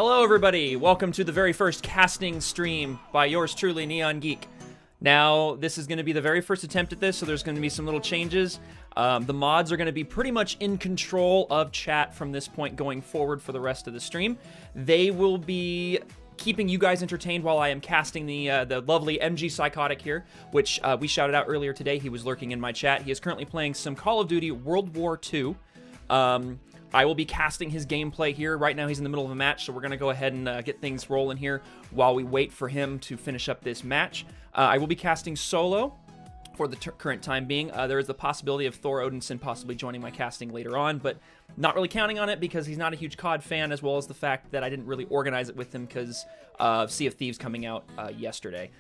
Hello everybody, welcome to the very first casting stream by yours truly, Neon Geek. Now, this is going to be the very first attempt at this, so there's going to be some little changes. The mods are going to be pretty much in control of chat from this point going forward for the rest of the stream. They will be keeping you guys entertained while I am casting the lovely MGPsychotic here, which we shouted out earlier today. He was lurking in my chat. He is currently playing some Call of Duty World War II. I will be casting his gameplay here. Right now he's in the middle of a match, so we're going to go ahead and get things rolling here while we wait for him to finish up this match. I will be casting solo for the current time being. There is the possibility of Thor Odinson possibly joining my casting later on, but not really counting on it because he's not a huge COD fan, as well as the fact that I didn't really organize it with him because of Sea of Thieves coming out yesterday.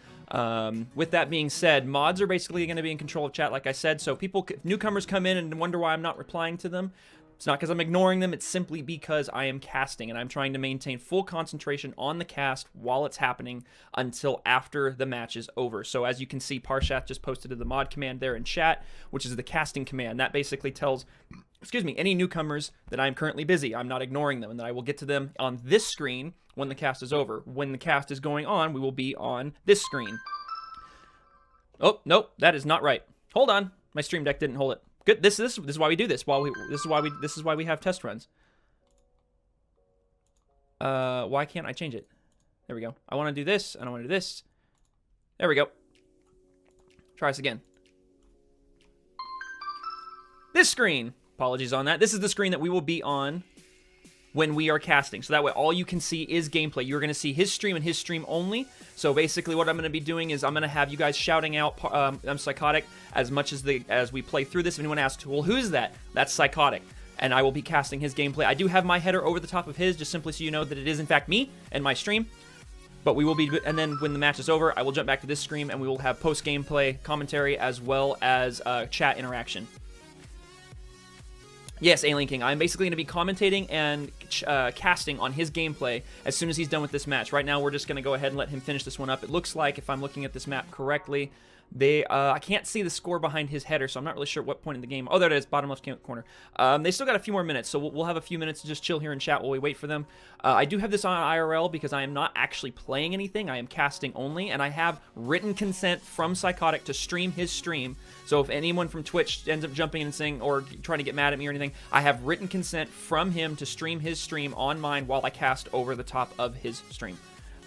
With that being said, mods are basically going to be in control of chat, like I said, so if newcomers come in and wonder why I'm not replying to them, it's not because I'm ignoring them, it's simply because I am casting, and I'm trying to maintain full concentration on the cast while it's happening until after the match is over. So as you can see, Parshath just posted the mod command there in chat, which is the casting command. That basically tells, any newcomers that I'm currently busy. I'm not ignoring them, and that I will get to them on this screen when the cast is over. When the cast is going on, we will be on this screen. Oh, nope, that is not right. Hold on, my stream deck didn't hold it. Good. This is why we do this. This is why we have test runs. Why can't I change it? There we go. I want to do this, and I want to do this. There we go. Try this again. This screen. Apologies on that. This is the screen that we will be on when we are casting. So that way all you can see is gameplay. You're going to see his stream and his stream only. So basically what I'm going to be doing is I'm going to have you guys shouting out I'm Psychotic as much as we play through this. If anyone asks, well, who's that? That's Psychotic. And I will be casting his gameplay. I do have my header over the top of his, just simply so you know that it is in fact me and my stream. But we will be, and then when the match is over, I will jump back to this stream and we will have post-gameplay commentary as well as chat interaction. Yes, Alien King. I'm basically going to be commentating and casting on his gameplay as soon as he's done with this match. Right now, we're just going to go ahead and let him finish this one up. It looks like, if I'm looking at this map correctly, I can't see the score behind his header, so I'm not really sure what point in the game. Oh, there it is, bottom left corner. They still got a few more minutes, so we'll have a few minutes to just chill here in chat while we wait for them. I do have this on IRL because I am not actually playing anything. I am casting only, and I have written consent from Psychotic to stream his stream. So if anyone from Twitch ends up jumping in and saying, or trying to get mad at me or anything, I have written consent from him to stream his stream on mine while I cast over the top of his stream.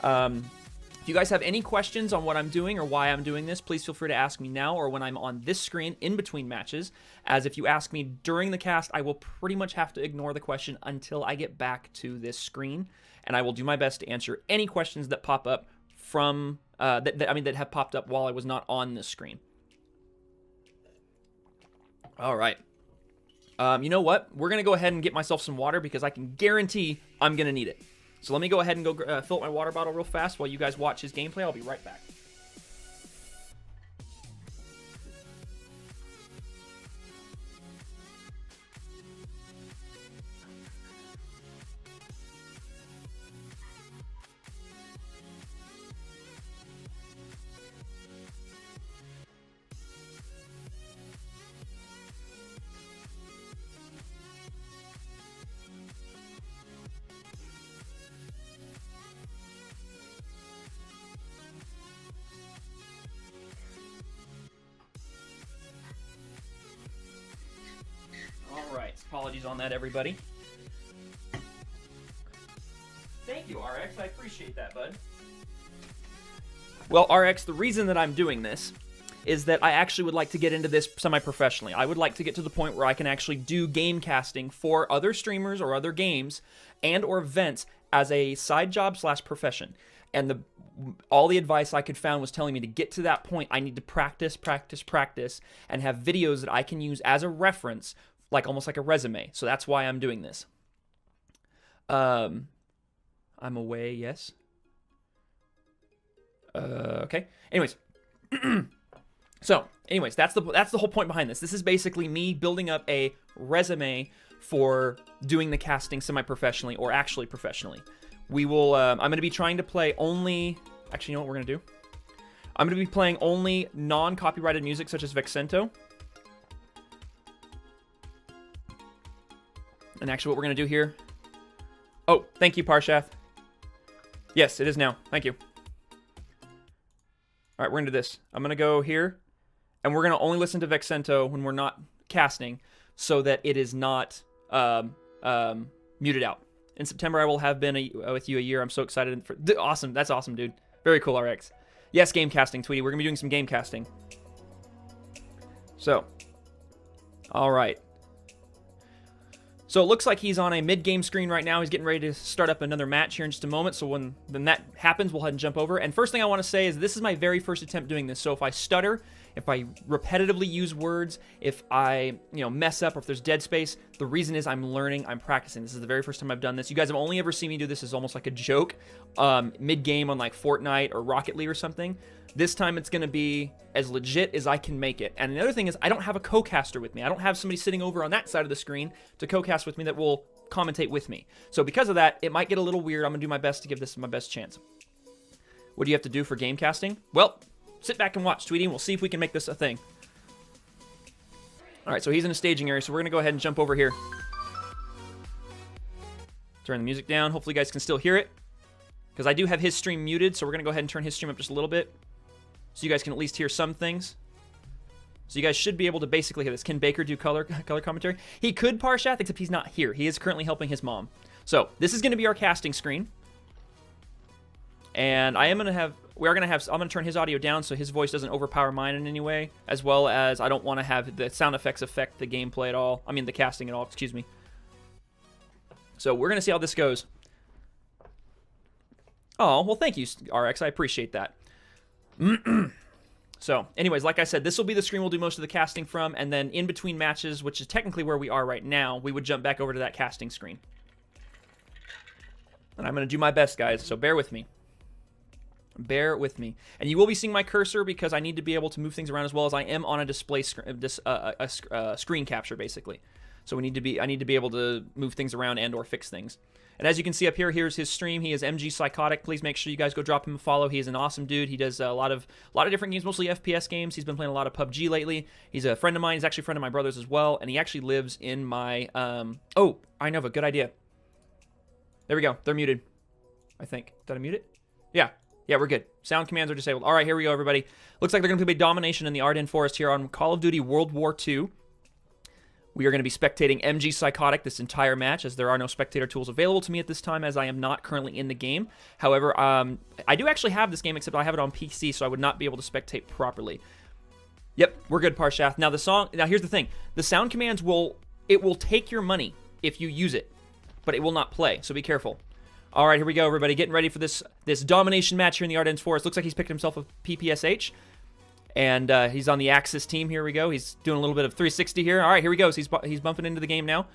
If you guys have any questions on what I'm doing or why I'm doing this, please feel free to ask me now or when I'm on this screen in between matches, as if you ask me during the cast, I will pretty much have to ignore the question until I get back to this screen, and I will do my best to answer any questions that pop up from, that have popped up while I was not on this screen. All right. You know what? We're going to go ahead and get myself some water because I can guarantee I'm going to need it. So let me go ahead and go fill up my water bottle real fast while you guys watch his gameplay. I'll be right back. Apologies on that, everybody. Thank you, RX. I appreciate that, bud. Well, RX, the reason that I'm doing this is that I actually would like to get into this semi-professionally. I would like to get to the point where I can actually do game casting for other streamers or other games and or events as a side job / profession. And all the advice I could find was telling me to get to that point, I need to practice, and have videos that I can use as a reference, almost like a resume. So that's why I'm doing this. I'm away, yes. Okay. Anyways. Anyways, that's the whole point behind this. This is basically me building up a resume for doing the casting semi-professionally or actually professionally. We will, I'm going to be trying to play only, actually, you know what we're going to do? I'm going to be playing only non-copyrighted music such as Vexento. And actually what we're going to do here... Oh, thank you, Parshath. Yes, it is now. Thank you. All right, we're into this. I'm going to go here, and we're going to only listen to Vexento when we're not casting so that it is not muted out. In September, I will have been with you a year. I'm so excited. Awesome. That's awesome, dude. Very cool, RX. Yes, game casting, Tweety. We're going to be doing some game casting. So, all right. So it looks like he's on a mid-game screen right now. He's getting ready to start up another match here in just a moment. So when that happens, we'll head and jump over. And first thing I want to say is this is my very first attempt doing this. So if I stutter, if I repetitively use words, if I mess up, or if there's dead space, the reason is I'm learning, I'm practicing. This is the very first time I've done this. You guys have only ever seen me do this as almost like a joke mid-game on like Fortnite or Rocket League or something. This time it's going to be as legit as I can make it. And the other thing is I don't have a co-caster with me. I don't have somebody sitting over on that side of the screen to co-cast with me that will commentate with me. So because of that, it might get a little weird. I'm going to do my best to give this my best chance. What do you have to do for game casting? Well, sit back and watch, Tweety, and we'll see if we can make this a thing. All right, so he's in a staging area, so we're going to go ahead and jump over here. Turn the music down. Hopefully you guys can still hear it, because I do have his stream muted, so we're going to go ahead and turn his stream up just a little bit, so you guys can at least hear some things. So you guys should be able to basically hear this. Can Baker do color commentary? He could, Parshath, except he's not here. He is currently helping his mom. So this is going to be our casting screen. And I'm going to turn his audio down so his voice doesn't overpower mine in any way, as well as I don't want to have the sound effects affect the gameplay at all. I mean, the casting at all, excuse me. So we're going to see how this goes. Oh, well, thank you, RX. I appreciate that. So, anyways, like I said, this will be the screen we'll do most of the casting from, and then in between matches, which is technically where we are right now, we would jump back over to that casting screen. And I'm going to do my best, guys, so bear with me. Bear with me. And you will be seeing my cursor because I need to be able to move things around as well as I am on a display screen capture, basically. So I need to be able to move things around and or fix things. And as you can see up here, here's his stream. He is MGPsychotic. Please make sure you guys go drop him a follow. He is an awesome dude. He does a lot of different games, mostly FPS games. He's been playing a lot of PUBG lately. He's a friend of mine. He's actually a friend of my brother's as well. And he actually lives in my... Oh, I know of a good idea. There we go. They're muted, I think. Did I mute it? Yeah. Yeah, we're good. Sound commands are disabled. All right, here we go, everybody. Looks like they're going to play Domination in the Ardennes Forest here on Call of Duty World War II. We are going to be spectating MGPsychotic this entire match, as there are no spectator tools available to me at this time, as I am not currently in the game. However, I do actually have this game, except I have it on PC, so I would not be able to spectate properly. Yep, we're good, Parshath. Now, here's the thing. The sound commands will take your money if you use it, but it will not play, so be careful. All right, here we go, everybody. Getting ready for this domination match here in the Ardennes Forest. Looks like he's picked himself a PPSH. And he's on the Axis team. Here we go. He's doing a little bit of 360 here. All right, here we go. So he's bumping into the game now.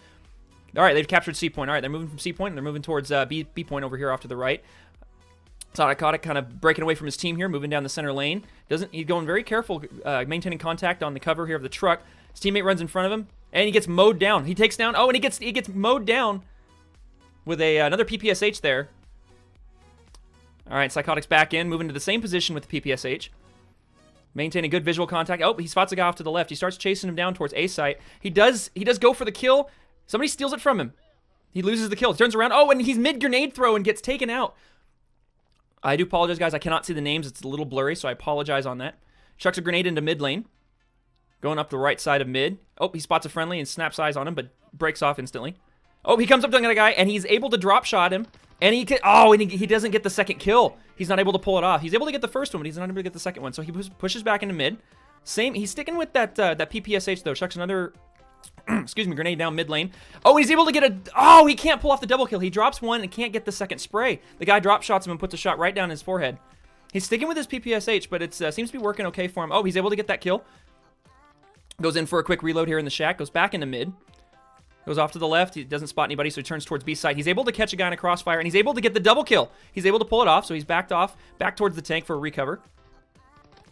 All right, they've captured C point. All right, they're moving from C point, and they're moving towards B point over here off to the right. Psychotic kind of breaking away from his team here, moving down the center lane. He's going very careful, maintaining contact on the cover here of the truck. His teammate runs in front of him, and he gets mowed down. He takes down. Oh, and he gets mowed down with another PPSH there. All right, Psychotic's back in, moving to the same position with the PPSH. Maintaining good visual contact. Oh, he spots a guy off to the left. He starts chasing him down towards A site. He does go for the kill. Somebody steals it from him. He loses the kill. He turns around. Oh, and he's mid-grenade throw and gets taken out. I do apologize, guys. I cannot see the names. It's a little blurry, so I apologize on that. Chucks a grenade into mid lane. Going up the right side of mid. Oh, he spots a friendly and snaps eyes on him, but breaks off instantly. Oh, he comes up to the guy, and he's able to drop shot him. And he doesn't get the second kill. He's not able to pull it off. He's able to get the first one, but he's not able to get the second one. So he pushes back into mid. He's sticking with that PPSH, though. Chucks another, excuse me, grenade down mid lane. Oh, he's able to get he can't pull off the double kill. He drops one and can't get the second spray. The guy drop shots him and puts a shot right down his forehead. He's sticking with his PPSH, but it seems to be working okay for him. Oh, he's able to get that kill. Goes in for a quick reload here in the shack. Goes back into mid. Goes off to the left. He doesn't spot anybody, so he turns towards B side. He's able to catch a guy in a crossfire, and he's able to get the double kill. He's able to pull it off, so he's back towards the tank for a recover.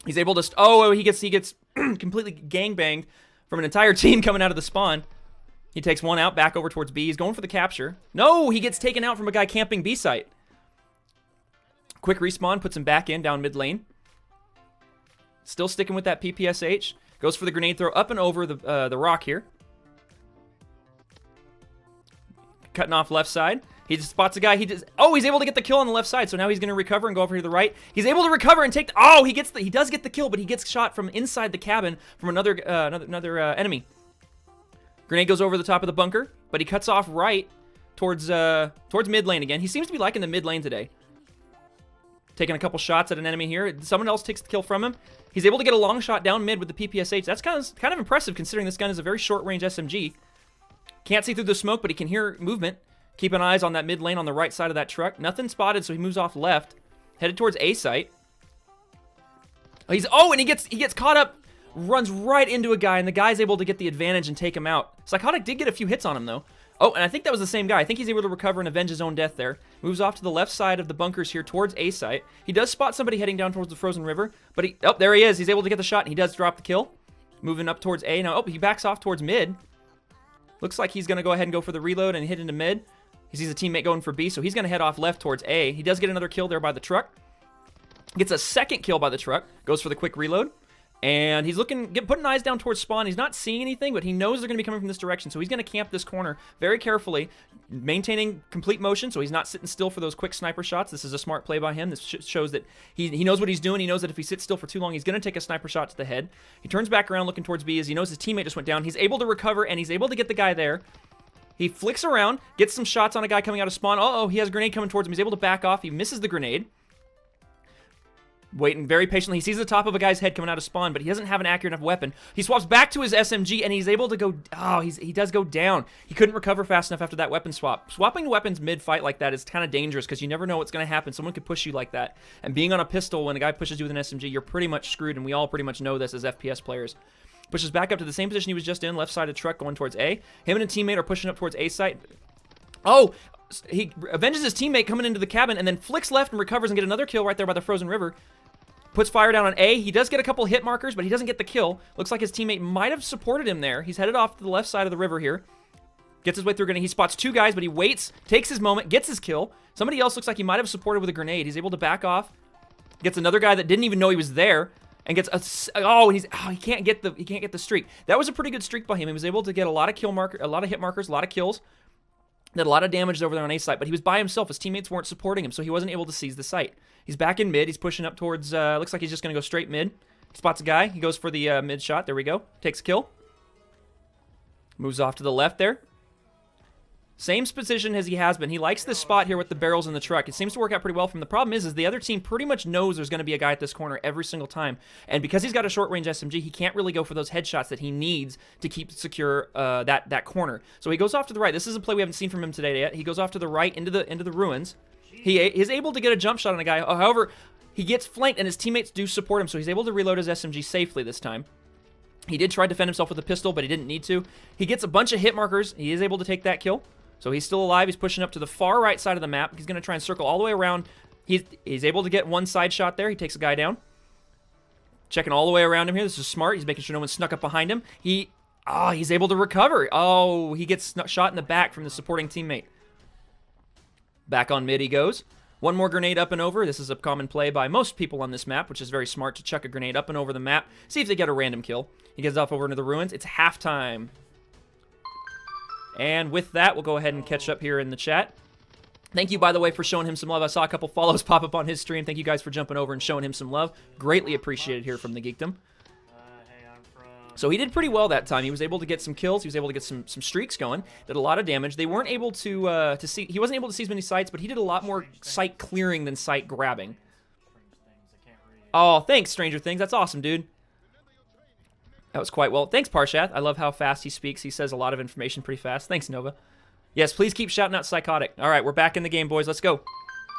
He's able to... he gets completely gangbanged from an entire team coming out of the spawn. He takes one out, back over towards B. He's going for the capture. No, he gets taken out from a guy camping B site. Quick respawn, puts him back in, down mid lane. Still sticking with that PPSH. Goes for the grenade throw up and over the rock here. cutting off left side. He just spots a guy. He's able to get the kill on the left side. So now he's going to recover and go over to the right. He's able to recover and take. He does get the kill, but he gets shot from inside the cabin from another enemy. Grenade goes over the top of the bunker, but he cuts off right towards mid lane again. He seems to be liking the mid lane today. Taking a couple shots at an enemy here. Someone else takes the kill from him. He's able to get a long shot down mid with the PPSH. That's kind of impressive considering this gun is a very short range SMG. Can't see through the smoke, but he can hear movement. Keeping eyes on that mid lane on the right side of that truck. Nothing spotted, so he moves off left. Headed towards A site. And he gets caught up. Runs right into a guy, and the guy's able to get the advantage and take him out. Psychotic did get a few hits on him, though. Oh, and I think that was the same guy. I think he's able to recover and avenge his own death there. Moves off to the left side of the bunkers here towards A site. He does spot somebody heading down towards the frozen river, but there he is. He's able to get the shot, and he does drop the kill. Moving up towards A. Now, he backs off towards mid. Looks like he's going to go ahead and go for the reload and hit into mid. He sees a teammate going for B, so he's going to head off left towards A. He does get another kill there by the truck. Gets a second kill by the truck. Goes for the quick reload. And he's putting eyes down towards spawn. He's not seeing anything, but he knows they're going to be coming from this direction. So he's going to camp this corner very carefully, maintaining complete motion, so he's not sitting still for those quick sniper shots. This is a smart play by him. This shows that he knows what he's doing. He knows that if he sits still for too long, he's going to take a sniper shot to the head. He turns back around looking towards B as he knows his teammate just went down. He's able to recover, and he's able to get the guy there. He flicks around, gets some shots on a guy coming out of spawn. He has a grenade coming towards him. He's able to back off. He misses the grenade. Waiting very patiently. He sees the top of a guy's head coming out of spawn, but he doesn't have an accurate enough weapon. He swaps back to his SMG, and he's able to go... he does go down. He couldn't recover fast enough after that weapon swap. Swapping weapons mid-fight like that is kind of dangerous, because you never know what's going to happen. Someone could push you like that. And being on a pistol, when a guy pushes you with an SMG, you're pretty much screwed, and we all pretty much know this as FPS players. Pushes back up to the same position he was just in, left side of the truck, going towards A. Him and a teammate are pushing up towards A site. He avenges his teammate coming into the cabin, and then flicks left and recovers and get another kill right there by the frozen river. Puts fire down on A. He does get a couple hit markers, but he doesn't get the kill. Looks like his teammate might have supported him there. He's headed off to the left side of the river here. Gets his way through a grenade. He spots two guys, but he waits, takes his moment, gets his kill. Somebody else looks like he might have supported with a grenade. He's able to back off. Gets another guy that didn't even know he was there, and gets he can't get the streak. That was a pretty good streak by him. He was able to get a lot of hit markers, a lot of kills. Did a lot of damage over there on A site, but he was by himself. His teammates weren't supporting him, so he wasn't able to seize the site. He's back in mid. He's pushing up towards, looks like he's just going to go straight mid. He spots a guy. He goes for the mid shot. There we go. Takes a kill. Moves off to the left there. Same position as he has been. He likes this spot here with the barrels in the truck. It seems to work out pretty well for him. The problem is the other team pretty much knows there's going to be a guy at this corner every single time. And because he's got a short-range SMG, he can't really go for those headshots that he needs to keep secure that corner. So he goes off to the right. This is a play we haven't seen from him today yet. He goes off to the right into the ruins. He is able to get a jump shot on a guy. However, he gets flanked, and his teammates do support him, so he's able to reload his SMG safely this time. He did try to defend himself with a pistol, but he didn't need to. He gets a bunch of hit markers. He is able to take that kill. So he's still alive. He's pushing up to the far right side of the map. He's going to try and circle all the way around. He's able to get one side shot there. He takes a guy down. Checking all the way around him here. This is smart. He's making sure no one snuck up behind him. He's able to recover. He gets shot in the back from the supporting teammate. Back on mid he goes. One more grenade up and over. This is a common play by most people on this map, which is very smart to chuck a grenade up and over the map. See if they get a random kill. He gets off over into the ruins. It's halftime. And with that, we'll go ahead and catch up here in the chat. Thank you, by the way, for showing him some love. I saw a couple follows pop up on his stream. Thank you guys for jumping over and showing him some love. Greatly appreciated here from the Geekdom. So he did pretty well that time. He was able to get some kills. He was able to get some streaks going. Did a lot of damage. They weren't able to see. He wasn't able to seize many sites, but he did a lot more site clearing than site grabbing. Oh, thanks, Stranger Things. That's awesome, dude. That was quite well. Thanks, Parshath. I love how fast he speaks. He says a lot of information pretty fast. Thanks, Nova. Yes, please keep shouting out Psychotic. All right, we're back in the game, boys. Let's go.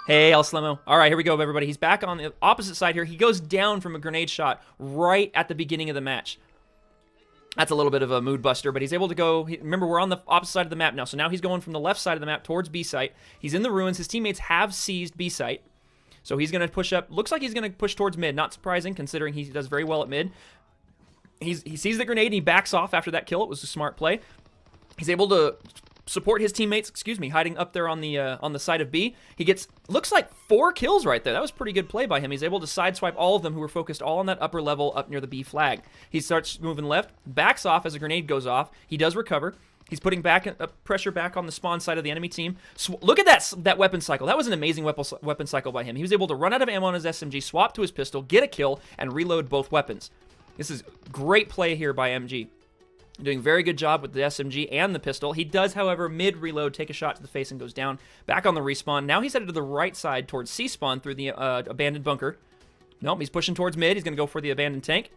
Hey, El Slimo. All right, here we go, everybody. He's back on the opposite side here. He goes down from a grenade shot right at the beginning of the match. That's a little bit of a mood buster, but he's able to go. Remember, we're on the opposite side of the map now, so now he's going from the left side of the map towards B site. He's in the ruins. His teammates have seized B site, so he's going to push up. Looks like he's going to push towards mid. Not surprising, considering he does very well at mid. He sees the grenade and he backs off after that kill. It was a smart play. He's able to support his teammates, hiding up there on the side of B. He gets, looks like 4 kills right there. That was a pretty good play by him. He's able to sideswipe all of them who were focused all on that upper level up near the B flag. He starts moving left, backs off as a grenade goes off. He does recover. He's putting pressure back on the spawn side of the enemy team. Look at that weapon cycle. That was an amazing weapon cycle by him. He was able to run out of ammo on his SMG, swap to his pistol, get a kill, and reload both weapons. This is great play here by MG. Doing a very good job with the SMG and the pistol. He does, however, mid-reload, take a shot to the face and goes down. Back on the respawn. Now he's headed to the right side towards C-spawn through the abandoned bunker. Nope, he's pushing towards mid. He's going to go for the abandoned tank.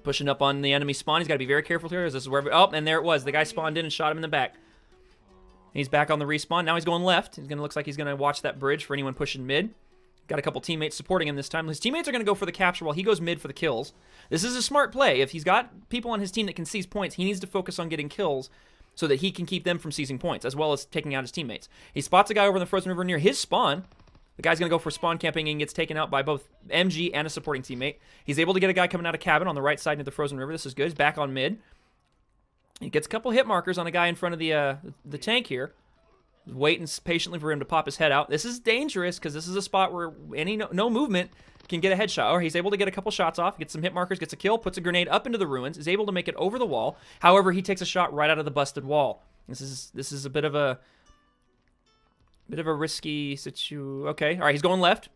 Pushing up on the enemy spawn. He's got to be very careful here. As this is wherever. Oh, and there it was. The guy spawned in and shot him in the back. He's back on the respawn. Now he's going left. He's going to looks like he's going to watch that bridge for anyone pushing mid. Got a couple teammates supporting him this time. His teammates are going to go for the capture while he goes mid for the kills. This is a smart play. If he's got people on his team that can seize points, he needs to focus on getting kills so that he can keep them from seizing points, as well as taking out his teammates. He spots a guy over in the frozen river near his spawn. The guy's going to go for spawn camping and gets taken out by both MG and a supporting teammate. He's able to get a guy coming out of cabin on the right side near the frozen river. This is good. He's back on mid. He gets a couple hit markers on a guy in front of the tank here. Waiting patiently for him to pop his head out. This is dangerous because this is a spot where no movement can get a headshot. Or he's able to get a couple shots off, gets some hit markers, gets a kill, puts a grenade up into the ruins, is able to make it over the wall. However, he takes a shot right out of the busted wall. This is a bit of a risky situation. Okay, all right, he's going left.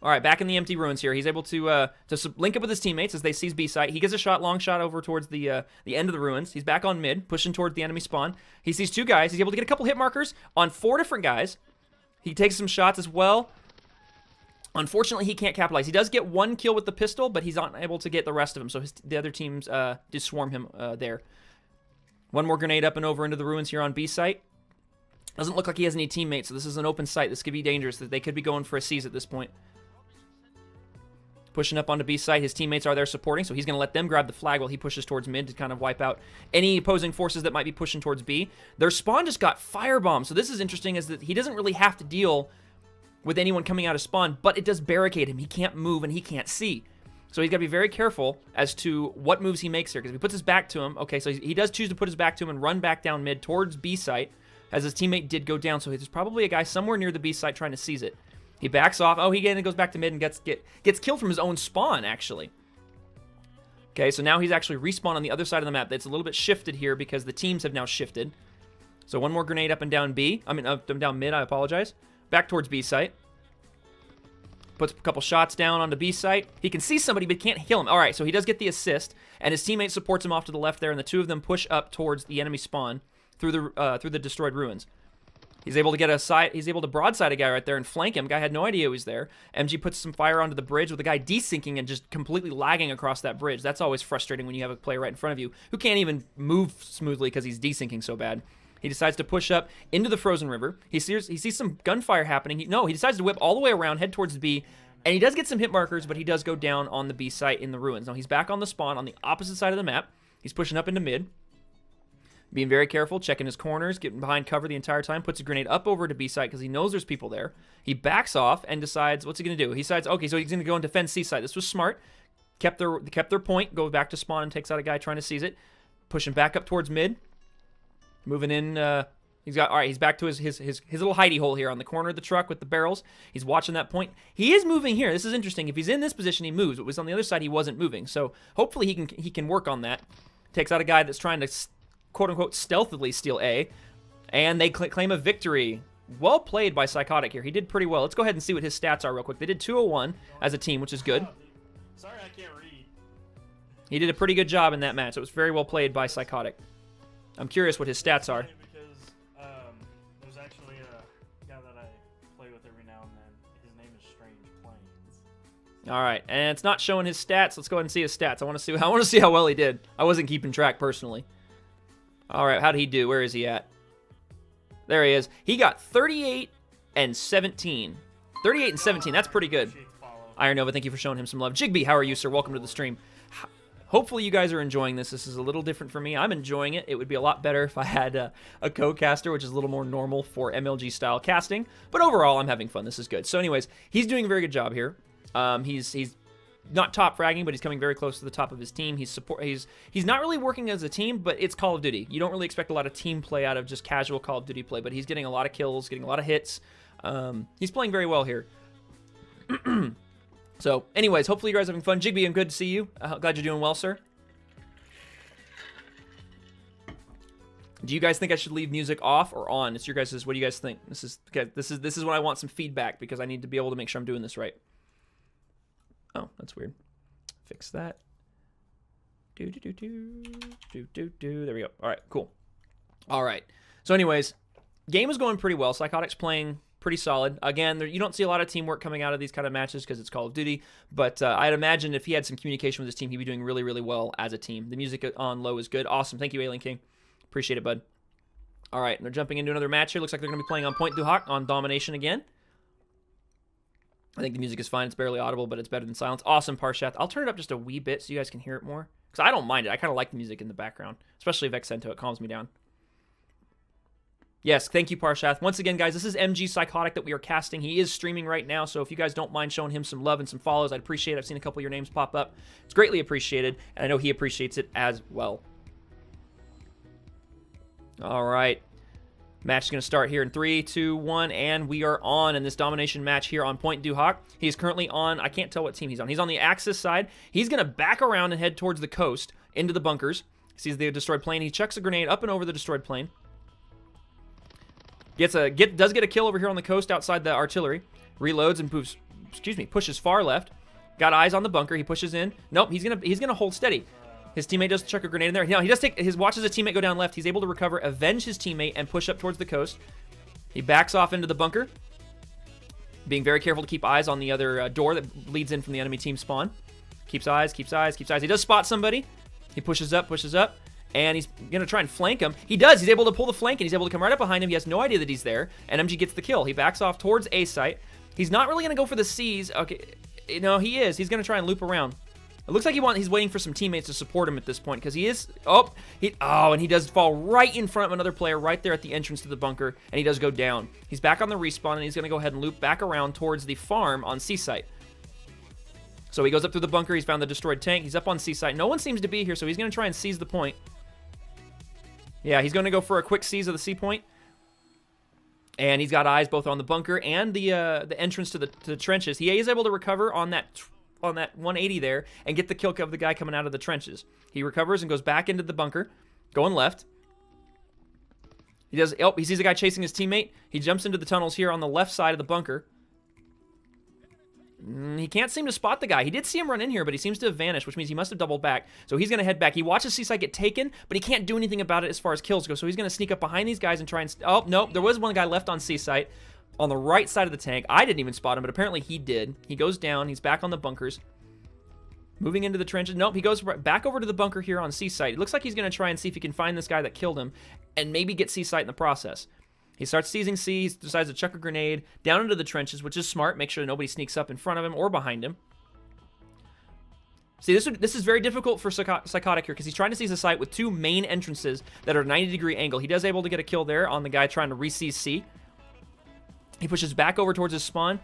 All right, back in the empty ruins here. He's able to link up with his teammates as they seize B site. He gets a long shot over towards the end of the ruins. He's back on mid, pushing towards the enemy spawn. He sees two guys. He's able to get a couple hit markers on 4 different guys. He takes some shots as well. Unfortunately, he can't capitalize. He does get 1 kill with the pistol, but he's not able to get the rest of them, so the other teams did swarm him there. One more grenade up and over into the ruins here on B site. Doesn't look like he has any teammates, so this is an open site. This could be dangerous. They could be going for a seize at this point. Pushing up onto B site. His teammates are there supporting, so he's going to let them grab the flag while he pushes towards mid to kind of wipe out any opposing forces that might be pushing towards B. Their spawn just got firebombed, so this is interesting is that he doesn't really have to deal with anyone coming out of spawn, but it does barricade him. He can't move and he can't see. So he's got to be very careful as to what moves he makes here, because if he puts his back to him, okay, so he does choose to put his back to him and run back down mid towards B site, as his teammate did go down, so there's probably a guy somewhere near the B site trying to seize it. He backs off. Oh, he again goes back to mid and gets killed from his own spawn, actually. Okay, so now he's actually respawned on the other side of the map. It's a little bit shifted here because the teams have now shifted. So one more grenade up and down B. I mean, up and down mid, I apologize. Back towards B site. Puts a couple shots down onto B site. He can see somebody, but can't kill him. All right, so he does get the assist, and his teammate supports him off to the left there, and the two of them push up towards the enemy spawn through the destroyed ruins. He's able to get a side. He's able to broadside a guy right there and flank him. Guy had no idea he was there. MG puts some fire onto the bridge with the guy desyncing and just completely lagging across that bridge. That's always frustrating when you have a player right in front of you who can't even move smoothly because he's desyncing so bad. He decides to push up into the frozen river. He sees some gunfire happening. He decides to whip all the way around, head towards the B, and he does get some hit markers, but he does go down on the B site in the ruins. Now he's back on the spawn on the opposite side of the map. He's pushing up into mid. Being very careful, checking his corners, getting behind cover the entire time, puts a grenade up over to B site because he knows there's people there. He backs off and decides, what's he going to do? He decides, okay, so he's going to go and defend C site. This was smart. Kept their point, go back to spawn and takes out a guy trying to seize it. Pushing back up towards mid. Moving in, all right, he's back to his little hidey hole here on the corner of the truck with the barrels. He's watching that point. He is moving here. This is interesting. If he's in this position, he moves. But was on the other side, he wasn't moving. So hopefully he can work on that. Takes out a guy that's trying to quote-unquote stealthily steal A, and they claim a victory. Well played by Psychotic here. He did pretty well. Let's go ahead and see what his stats are real quick. They did 201 as a team, which is good. Sorry, I can't read. He did a pretty good job in that match. It was very well played by Psychotic. I'm curious what his stats are. Because there's actually a guy that I play with every now and then. His name is Strange Plains. All right, and it's not showing his stats. Let's go ahead and see his stats. I want to see how well he did. I wasn't keeping track personally. All right, how did he do? Where is he at? There he is. He got 38 and 17. 38 and 17. That's pretty good. Iron Nova, thank you for showing him some love. Jigby, how are you, sir? Welcome to the stream. Hopefully you guys are enjoying this. This is a little different for me. I'm enjoying it. It would be a lot better if I had a co-caster, which is a little more normal for MLG-style casting. But overall, I'm having fun. This is good. So anyways, he's doing a very good job here. He's not top fragging, but he's coming very close to the top of his team. He's not really working as a team, but it's Call of Duty. You don't really expect a lot of team play out of just casual Call of Duty play, but he's getting a lot of kills, getting a lot of hits. He's playing very well here. So, anyways, hopefully you guys are having fun. Jigby, I'm good to see you. Glad you're doing well, sir. Do you guys think I should leave music off or on? It's your guys'. What do you guys think? This is okay. This is when I want some feedback because I need to be able to make sure I'm doing this right. Oh, that's weird. Fix that. There we go. All right, cool. All right. So, anyways, game is going pretty well. Psychotic's playing pretty solid. Again, you don't see a lot of teamwork coming out of these kind of matches because it's Call of Duty. But I'd imagine if he had some communication with his team, he'd be doing really, really well as a team. The music on low is good. Awesome. Thank you, Alien King. Appreciate it, bud. All right, and they're jumping into another match here. Looks like they're going to be playing on Point du Hoc on Domination again. I think the music is fine. It's barely audible, but it's better than silence. Awesome, Parshath. I'll turn it up just a wee bit so you guys can hear it more. Because I don't mind it. I kind of like the music in the background, especially Vexento. It calms me down. Yes, thank you, Parshath. Once again, guys, this is MGPsychotic that we are casting. He is streaming right now, so if you guys don't mind showing him some love and some follows, I'd appreciate it. I've seen a couple of your names pop up. It's greatly appreciated, and I know he appreciates it as well. All right. Match is going to start here in 3, 2, 1, and we are on in this domination match here on Point du Hoc. He's currently on, I can't tell what team he's on. He's on the Axis side. He's going to back around and head towards the coast into the bunkers. Sees the destroyed plane. He chucks a grenade up and over the destroyed plane. Does get a kill over here on the coast outside the artillery. Reloads and pushes far left. Got eyes on the bunker. He pushes in. Nope, he's gonna hold steady. His teammate does chuck a grenade in there. No, he does watches his teammate go down left. He's able to recover, avenge his teammate, and push up towards the coast. He backs off into the bunker, being very careful to keep eyes on the other door that leads in from the enemy team spawn. Keeps eyes. He does spot somebody. He pushes up, and he's going to try and flank him. He does. He's able to pull the flank, and he's able to come right up behind him. He has no idea that he's there, and MG gets the kill. He backs off towards A site. He's not really going to go for the C's. Okay, no, he is. He's going to try and loop around. It looks like he's waiting for some teammates to support him at this point because he is. And he does fall right in front of another player right there at the entrance to the bunker, and he does go down. He's back on the respawn, and he's going to go ahead and loop back around towards the farm on C site. So he goes up through the bunker. He's found the destroyed tank. He's up on C site. No one seems to be here, so he's going to try and seize the point. Yeah, he's going to go for a quick seize of the C point. And he's got eyes both on the bunker and the entrance to the trenches. He is able to recover on that 180 there and get the kill of the guy coming out of the trenches. He recovers and goes back into the bunker, going left. He sees a guy chasing his teammate. He jumps into the tunnels here on the left side of the bunker. He can't seem to spot the guy. He did see him run in here, but he seems to have vanished, which means he must have doubled back. So he's going to head back. He watches C-Site get taken, but he can't do anything about it as far as kills go. So he's going to sneak up behind these guys and try and... Oh, no, there was one guy left on C-Site on the right side of the tank. I didn't even spot him, but apparently he did. He goes down. He's back on the bunkers. Moving into the trenches. Nope, he goes back over to the bunker here on C-Site. It looks like he's going to try and see if he can find this guy that killed him and maybe get C-Site in the process. He starts seizing C, he decides to chuck a grenade down into the trenches, which is smart. Make sure that nobody sneaks up in front of him or behind him. See, this is very difficult for Psychotic here because he's trying to seize the site with two main entrances that are 90-degree angle. He does able to get a kill there on the guy trying to re-seize C. He pushes back over towards his spawn.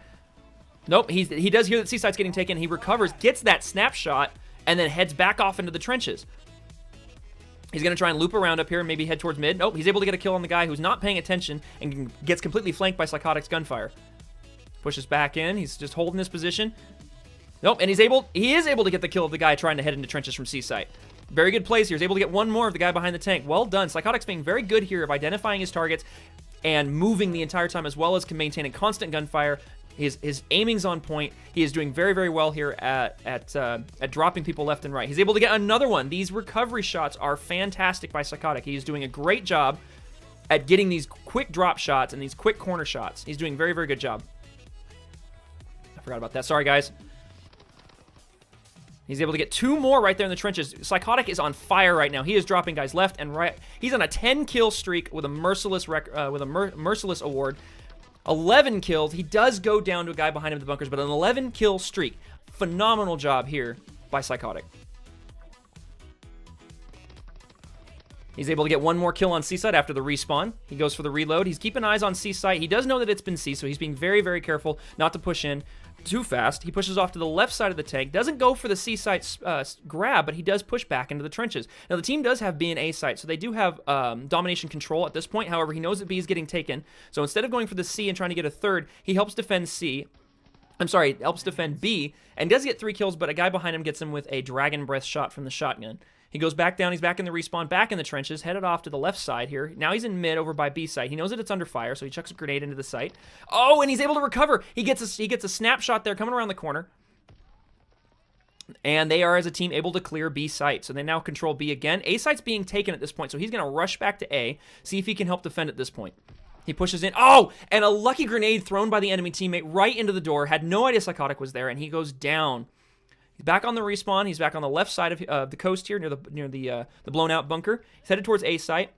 Nope, he does hear that C-Site's getting taken. He recovers, gets that snapshot, and then heads back off into the trenches. He's going to try and loop around up here and maybe head towards mid. Nope, he's able to get a kill on the guy who's not paying attention and gets completely flanked by Psychotic's gunfire. Pushes back in. He's just holding his position. Nope, and he is able to get the kill of the guy trying to head into trenches from C-Site. Very good plays here. He's able to get one more of the guy behind the tank. Well done. Psychotic's being very good here of identifying his targets and moving the entire time, as well as can maintain a constant gunfire. His aiming's on point. He is doing very, very well here at dropping people left and right. He's able to get another one. These recovery shots are fantastic by Psychotic. He is doing a great job at getting these quick drop shots and these quick corner shots. He's doing a very, very good job. I forgot about that. Sorry, guys. He's able to get two more right there in the trenches. Psychotic is on fire right now. He is dropping guys left and right. He's on a 10-kill streak with a merciless merciless award. 11 kills. He does go down to a guy behind him in the bunkers, but an 11-kill streak. Phenomenal job here by Psychotic. He's able to get one more kill on C-Site after the respawn. He goes for the reload. He's keeping eyes on C-Site. He does know that it's been C, so he's being very, very careful not to push in too fast. He pushes off to the left side of the tank. Doesn't go for the C-Site grab, but he does push back into the trenches. Now, the team does have B and A site, so they do have domination control at this point. However, he knows that B is getting taken. So instead of going for the C and trying to get a third, he helps defend helps defend B, and does get 3 kills, but a guy behind him gets him with a Dragon Breath shot from the shotgun. He goes back down. He's back in the respawn, back in the trenches, headed off to the left side here. Now he's in mid over by B site. He knows that it's under fire, so he chucks a grenade into the site. Oh, and he's able to recover. He gets a snapshot there coming around the corner. And they are, as a team, able to clear B site. So they now control B again. A site's being taken at this point, so he's going to rush back to A, see if he can help defend at this point. He pushes in. Oh, and a lucky grenade thrown by the enemy teammate right into the door. Had no idea Psychotic was there, and he goes down. He's back on the respawn. He's back on the left side of the coast here, near the blown out bunker. He's headed towards A site.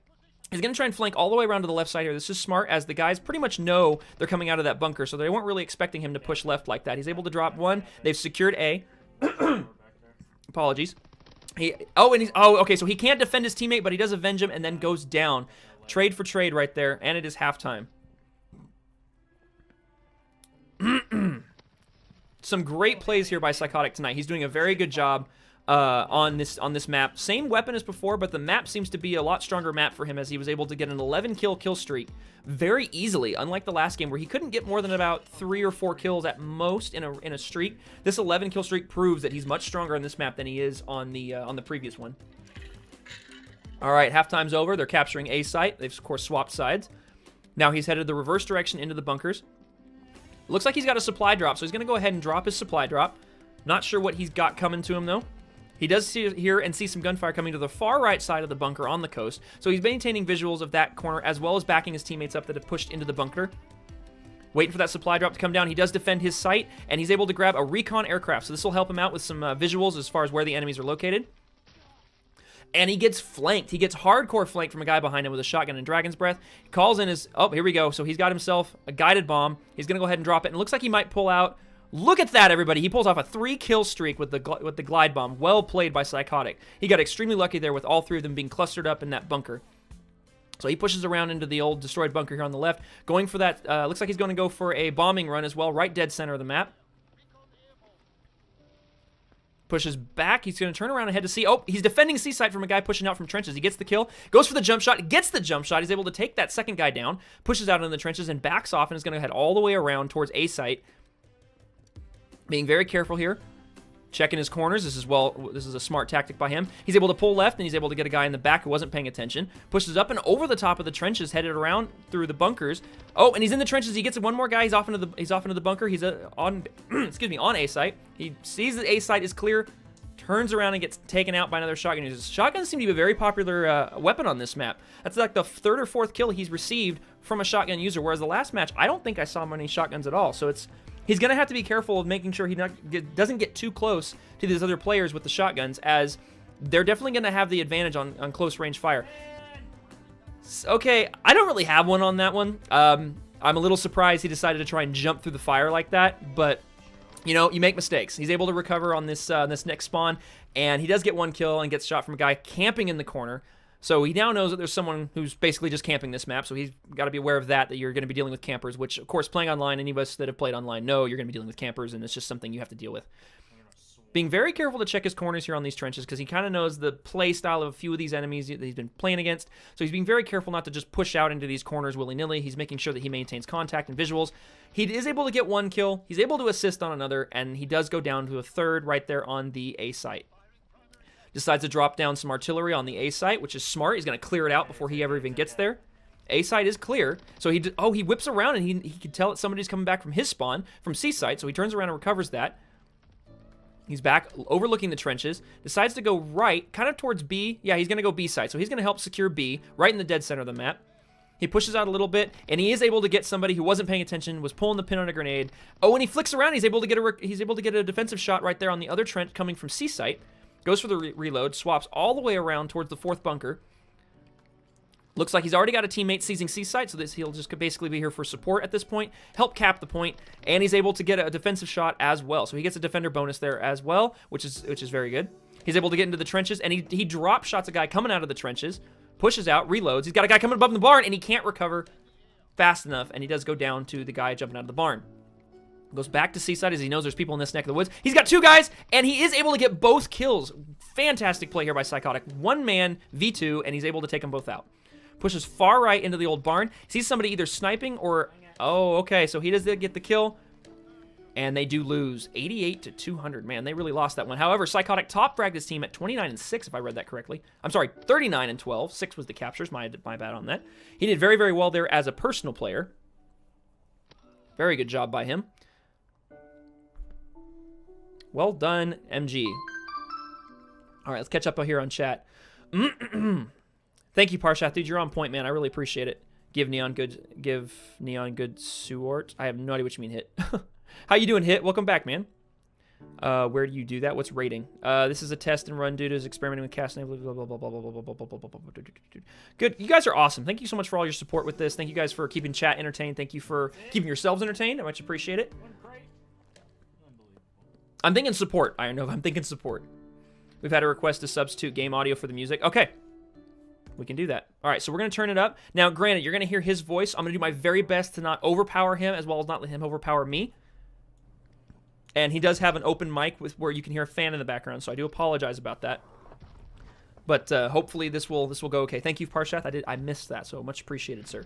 He's going to try and flank all the way around to the left side here. This is smart, as the guys pretty much know they're coming out of that bunker, so they weren't really expecting him to push left like that. He's able to drop one. They've secured A. Apologies. Okay, so he can't defend his teammate, but he does avenge him and then goes down. Trade for trade right there, and it is halftime. Some great plays here by Psychotic tonight. He's doing a very good job on this map. Same weapon as before, but the map seems to be a lot stronger map for him, as he was able to get an 11 kill streak very easily, unlike the last game where he couldn't get more than about 3 or 4 kills at most in a streak. This 11 kill streak proves that he's much stronger on this map than he is on the previous one. All right, halftime's over. They're capturing A site. They've, of course, swapped sides. Now he's headed the reverse direction into the bunkers. Looks like he's got a supply drop, so he's going to go ahead and drop his supply drop. Not sure what he's got coming to him, though. He does hear and see some gunfire coming to the far right side of the bunker on the coast, so he's maintaining visuals of that corner as well as backing his teammates up that have pushed into the bunker. Waiting for that supply drop to come down. He does defend his site, and he's able to grab a recon aircraft, so this will help him out with some visuals as far as where the enemies are located. And he gets flanked. He gets hardcore flanked from a guy behind him with a shotgun and Dragon's Breath. He calls in his... Oh, here we go. So he's got himself a guided bomb. He's going to go ahead and drop it. And it looks like he might pull out... Look at that, everybody. He pulls off a 3-kill streak with the glide bomb. Well played by Psychotic. He got extremely lucky there with all 3 of them being clustered up in that bunker. So he pushes around into the old destroyed bunker here on the left. Going for that... looks like he's going to go for a bombing run as well. Right dead center of the map. Pushes back. He's going to turn around and head to C. Oh, he's defending C site from a guy pushing out from trenches. He gets the kill. Goes for the jump shot. Gets the jump shot. He's able to take that second guy down. Pushes out into the trenches and backs off and is going to head all the way around towards A site. Being very careful here. Checking his corners. This is a smart tactic by him. He's able to pull left and he's able to get a guy in the back who wasn't paying attention. Pushes up and over the top of the trenches, headed around through the bunkers. Oh, and he's in the trenches. He gets one more guy. He's off into the bunker. He's on on A site. He sees that A site is clear. Turns around and gets taken out by another shotgun user. Shotguns seem to be a very popular weapon on this map. That's like the 3rd or 4th kill he's received from a shotgun user, whereas the last match, I don't think I saw many shotguns at all. So he's going to have to be careful of making sure he doesn't get too close to these other players with the shotguns, as they're definitely going to have the advantage on close range fire. Okay, I don't really have one on that one. I'm a little surprised he decided to try and jump through the fire like that, but... You know, you make mistakes. He's able to recover on this next spawn, and he does get 1 kill and gets shot from a guy camping in the corner. So he now knows that there's someone who's basically just camping this map, so he's got to be aware of that you're going to be dealing with campers, which, of course, playing online, any of us that have played online know you're going to be dealing with campers, and it's just something you have to deal with. Being very careful to check his corners here on these trenches, because he kind of knows the play style of a few of these enemies that he's been playing against. So he's being very careful not to just push out into these corners willy-nilly. He's making sure that he maintains contact and visuals. He is able to get 1 kill. He's able to assist on another, and he does go down to a 3rd right there on the A site. Decides to drop down some artillery on the A site, which is smart. He's going to clear it out before he ever even gets there. A site is clear. So he whips around, and he can tell that somebody's coming back from his spawn, from C site, so he turns around and recovers that. He's back, overlooking the trenches, decides to go right, kind of towards B. Yeah, he's going to go B side, so he's going to help secure B, right in the dead center of the map. He pushes out a little bit, and he is able to get somebody who wasn't paying attention, was pulling the pin on a grenade. Oh, and he flicks around. He's able to get a defensive shot right there on the other trench coming from C site. Goes for the reload, swaps all the way around towards the 4th bunker. Looks like he's already got a teammate seizing C site, so he'll just basically be here for support at this point, help cap the point, and he's able to get a defensive shot as well. So he gets a defender bonus there as well, which is very good. He's able to get into the trenches, and he drop shots a guy coming out of the trenches, pushes out, reloads. He's got a guy coming above the barn, and he can't recover fast enough, and he does go down to the guy jumping out of the barn. Goes back to C side as he knows there's people in this neck of the woods. He's got 2 guys, and he is able to get both kills. Fantastic play here by Psychotic. 1 man, V2, and he's able to take them both out. Pushes far right into the old barn. Sees somebody either sniping or... Oh, okay, so he does get the kill. And they do lose 88 to 200. Man, they really lost that one. However, Psychotic top fragged his team at 29-6, if I read that correctly. I'm sorry, 39-12. 6 was the captures. My bad on that. He did very, very well there as a personal player. Very good job by him. Well done, MG. All right, let's catch up here on chat. Thank you, Parshath. Dude, you're on point, man. I really appreciate it. Give Neon good Suort. I have no idea what you mean, Hit. How you doing, Hit? Welcome back, man. Where do you do that? What's rating? This is a test and run. Dude is experimenting with cast name. Blah, blah, blah, blah, blah, blah, blah, blah, blah, blah. Good. You guys are awesome. Thank you so much for all your support with this. Thank you guys for keeping chat entertained. Thank you for keeping yourselves entertained. I much appreciate it. I'm thinking support. I know. I'm thinking support. We've had a request to substitute game audio for the music. Okay. We can do that. All right, so we're going to turn it up. Now, granted, you're going to hear his voice. I'm going to do my very best to not overpower him as well as not let him overpower me. And he does have an open mic with where you can hear a fan in the background, so I do apologize about that. But hopefully this will go okay. Thank you, Parshath. I missed that, so much appreciated, sir.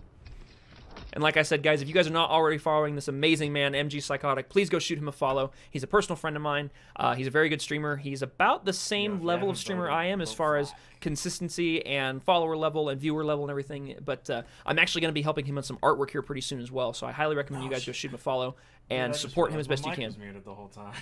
And like I said, guys, if you guys are not already following this amazing man, MGPsychotic, please go shoot him a follow. He's a personal friend of mine. He's a very good streamer. He's about the same level of streamer I am as far as consistency and follower level and viewer level and everything. But I'm actually going to be helping him on some artwork here pretty soon as well. So I highly recommend you guys go shoot him a follow and support him as best you can. Was muted the whole time.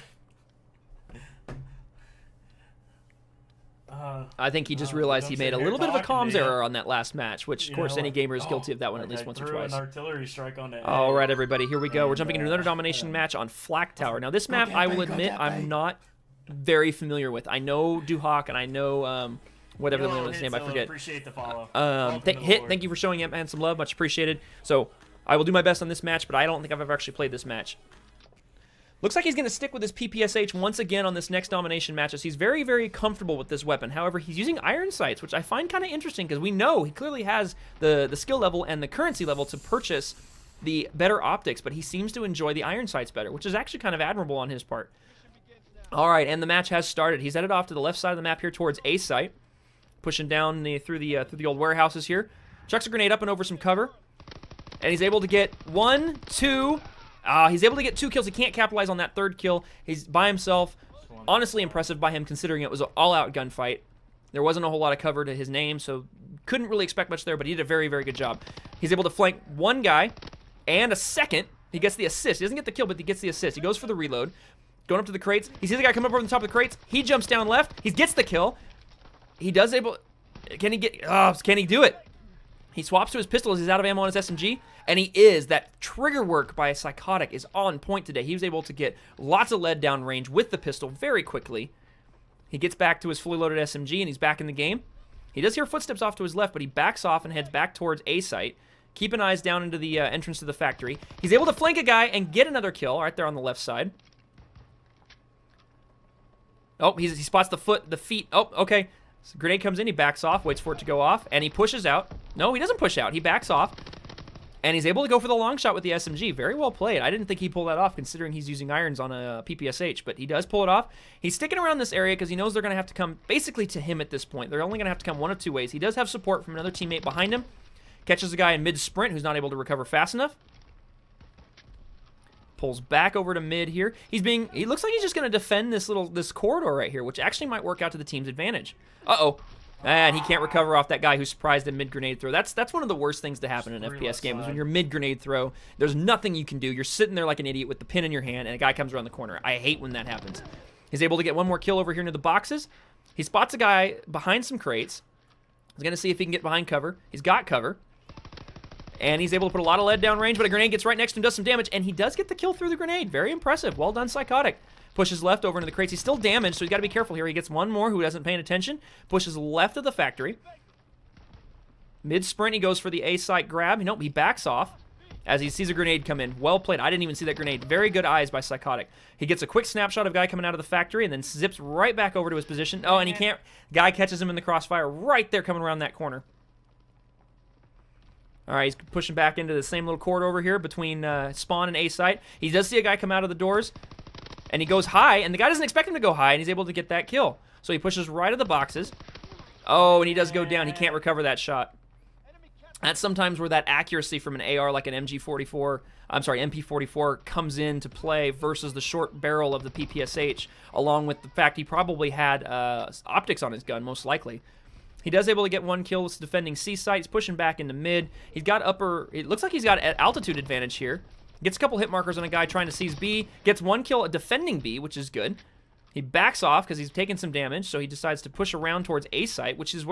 I think he just realized he made a little bit of a comms error on that last match, which, of course, any gamer is guilty of that one at least once or twice. An artillery strike on it. All right, everybody, here we go. We're jumping into another domination match on Flak Tower. Now, this map, I will admit, I'm not very familiar with. I know Duhawk, and I know whatever the name of his name, I forget. Appreciate the follow. Hit, thank you for showing up, man. Some love, much appreciated. So, I will do my best on this match, but I don't think I've ever actually played this match. Looks like he's going to stick with his PPSH once again on this next domination match, as he's very, very comfortable with this weapon. However, he's using iron sights, which I find kind of interesting because we know he clearly has the skill level and the currency level to purchase the better optics, but he seems to enjoy the iron sights better, which is actually kind of admirable on his part. All right, and the match has started. He's headed off to the left side of the map here towards A site, pushing down through the old warehouses here. Chucks a grenade up and over some cover, and he's able to get 1, 2. He's able to get 2 kills. He can't capitalize on that 3rd kill. He's by himself. Honestly impressive by him considering it was an all-out gunfight. There wasn't a whole lot of cover to his name, so couldn't really expect much there, but he did a very, very good job. He's able to flank one guy and a second. He gets the assist. He doesn't get the kill, but he gets the assist. He goes for the reload. Going up to the crates. He sees the guy come up over the top of the crates. He jumps down left. He gets the kill. He does able... Can he do it? He swaps to his pistol as he's out of ammo on his SMG. And he is. That trigger work by Psychotic is on point today. He was able to get lots of lead down range with the pistol very quickly. He gets back to his fully loaded SMG, and he's back in the game. He does hear footsteps off to his left, but he backs off and heads back towards A site. Keep an eyes down into the entrance to the factory. He's able to flank a guy and get another kill right there on the left side. Oh, he spots the feet. Oh, okay. So grenade comes in, he backs off, waits for it to go off, and he pushes out. No, he doesn't push out. He backs off. And he's able to go for the long shot with the SMG. Very well played. I didn't think he pulled that off considering he's using irons on a PPSH, but he does pull it off. He's sticking around this area because he knows they're going to have to come basically to him at this point. They're only going to have to come one of two ways. He does have support from another teammate behind him. Catches a guy in mid-sprint who's not able to recover fast enough. Pulls back over to mid here. He looks like he's just going to defend this corridor right here, which actually might work out to the team's advantage. Uh-oh. And he can't recover off that guy who surprised him mid-grenade throw. That's one of the worst things to happen in an FPS game is when you're mid-grenade throw. There's nothing you can do. You're sitting there like an idiot with the pin in your hand, and a guy comes around the corner. I hate when that happens. He's able to get one more kill over here near the boxes. He spots a guy behind some crates. He's going to see if he can get behind cover. He's got cover. And he's able to put a lot of lead down range, but a grenade gets right next to him, does some damage, and he does get the kill through the grenade. Very impressive. Well done, Psychotic. Pushes left over into the crates. He's still damaged, so he's got to be careful here. He gets one more who doesn't pay attention. Pushes left of the factory. Mid-sprint, he goes for the A site grab. Nope, he backs off as he sees a grenade come in. Well played. I didn't even see that grenade. Very good eyes by Psychotic. He gets a quick snapshot of a guy coming out of the factory and then zips right back over to his position. Oh, and he can't. Guy catches him in the crossfire right there coming around that corner. All right, he's pushing back into the same little corridor over here between spawn and A site. He does see a guy come out of the doors. And he goes high, and the guy doesn't expect him to go high, and he's able to get that kill. So he pushes right of the boxes. Oh, and he does go down. He can't recover that shot. That's sometimes where that accuracy from an AR like an MP44 comes into play versus the short barrel of the PPSH, along with the fact he probably had optics on his gun, most likely. He does able to get one kill with defending C site. He's pushing back into mid. He's got it looks like he's got altitude advantage here. Gets a couple hit markers on a guy trying to seize B. Gets one kill defending B, which is good. He backs off because he's taken some damage, so he decides to push around towards A site, which is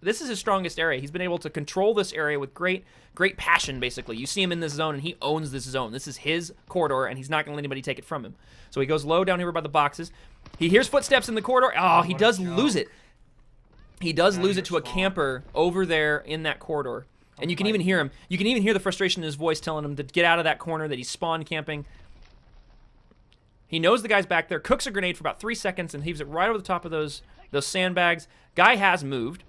this is his strongest area. He's been able to control this area with great passion, basically. You see him in this zone, and he owns this zone. This is his corridor, and he's not going to let anybody take it from him. So he goes low down here by the boxes. He hears footsteps in the corridor. Oh, he does lose it. He does lose it to a camper over there in that corridor. And you can even hear him. You can even hear the frustration in his voice telling him to get out of that corner, that he's spawn camping. He knows the guy's back there, cooks a grenade for about 3 seconds, and leaves it right over the top of those sandbags. Guy has moved,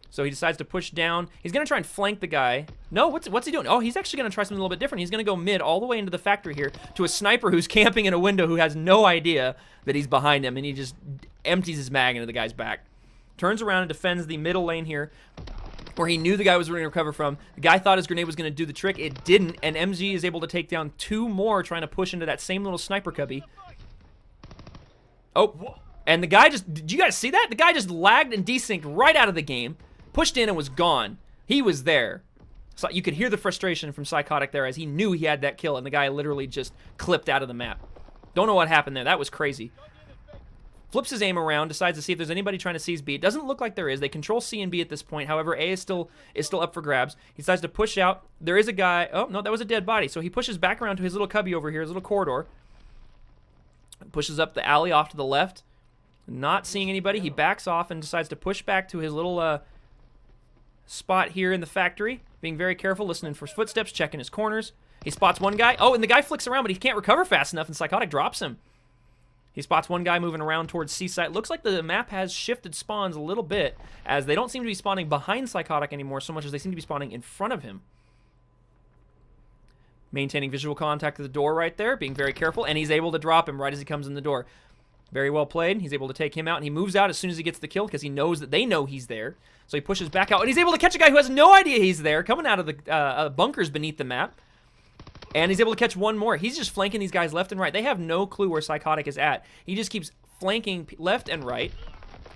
so he decides to push down. He's going to try and flank the guy. No, what's he doing? Oh, he's actually going to try something a little bit different. He's going to go mid all the way into the factory here to a sniper who's camping in a window who has no idea that he's behind him, and he just empties his mag into the guy's back. Turns around and defends the middle lane here, where he knew the guy was going to recover from. The guy thought his grenade was going to do the trick. It didn't, and MG is able to take down 2 more trying to push into that same little sniper cubby. Oh, and the guy did you guys see that? The guy just lagged and desynced right out of the game, pushed in and was gone. He was there. So you could hear the frustration from Psychotic there as he knew he had that kill, and the guy literally just clipped out of the map. Don't know what happened there. That was crazy. Flips his aim around, decides to see if there's anybody trying to seize B. It doesn't look like there is. They control C and B at this point. However, A is still up for grabs. He decides to push out. There is a guy. Oh, no, that was a dead body. So he pushes back around to his little cubby over here, his little corridor. Pushes up the alley off to the left. Not seeing anybody. He backs off and decides to push back to his little spot here in the factory. Being very careful, listening for footsteps, checking his corners. He spots one guy. Oh, and the guy flicks around, but he can't recover fast enough, and Psychotic drops him. He spots one guy moving around towards C site. Looks like the map has shifted spawns a little bit, as they don't seem to be spawning behind Psychotic anymore so much as they seem to be spawning in front of him. Maintaining visual contact at the door right there, being very careful, and he's able to drop him right as he comes in the door. Very well played. He's able to take him out, and he moves out as soon as he gets the kill because he knows that they know he's there. So he pushes back out, and he's able to catch a guy who has no idea he's there, coming out of the bunkers beneath the map. And he's able to catch one more. He's just flanking these guys left and right. They have no clue where Psychotic is at. He just keeps flanking left and right.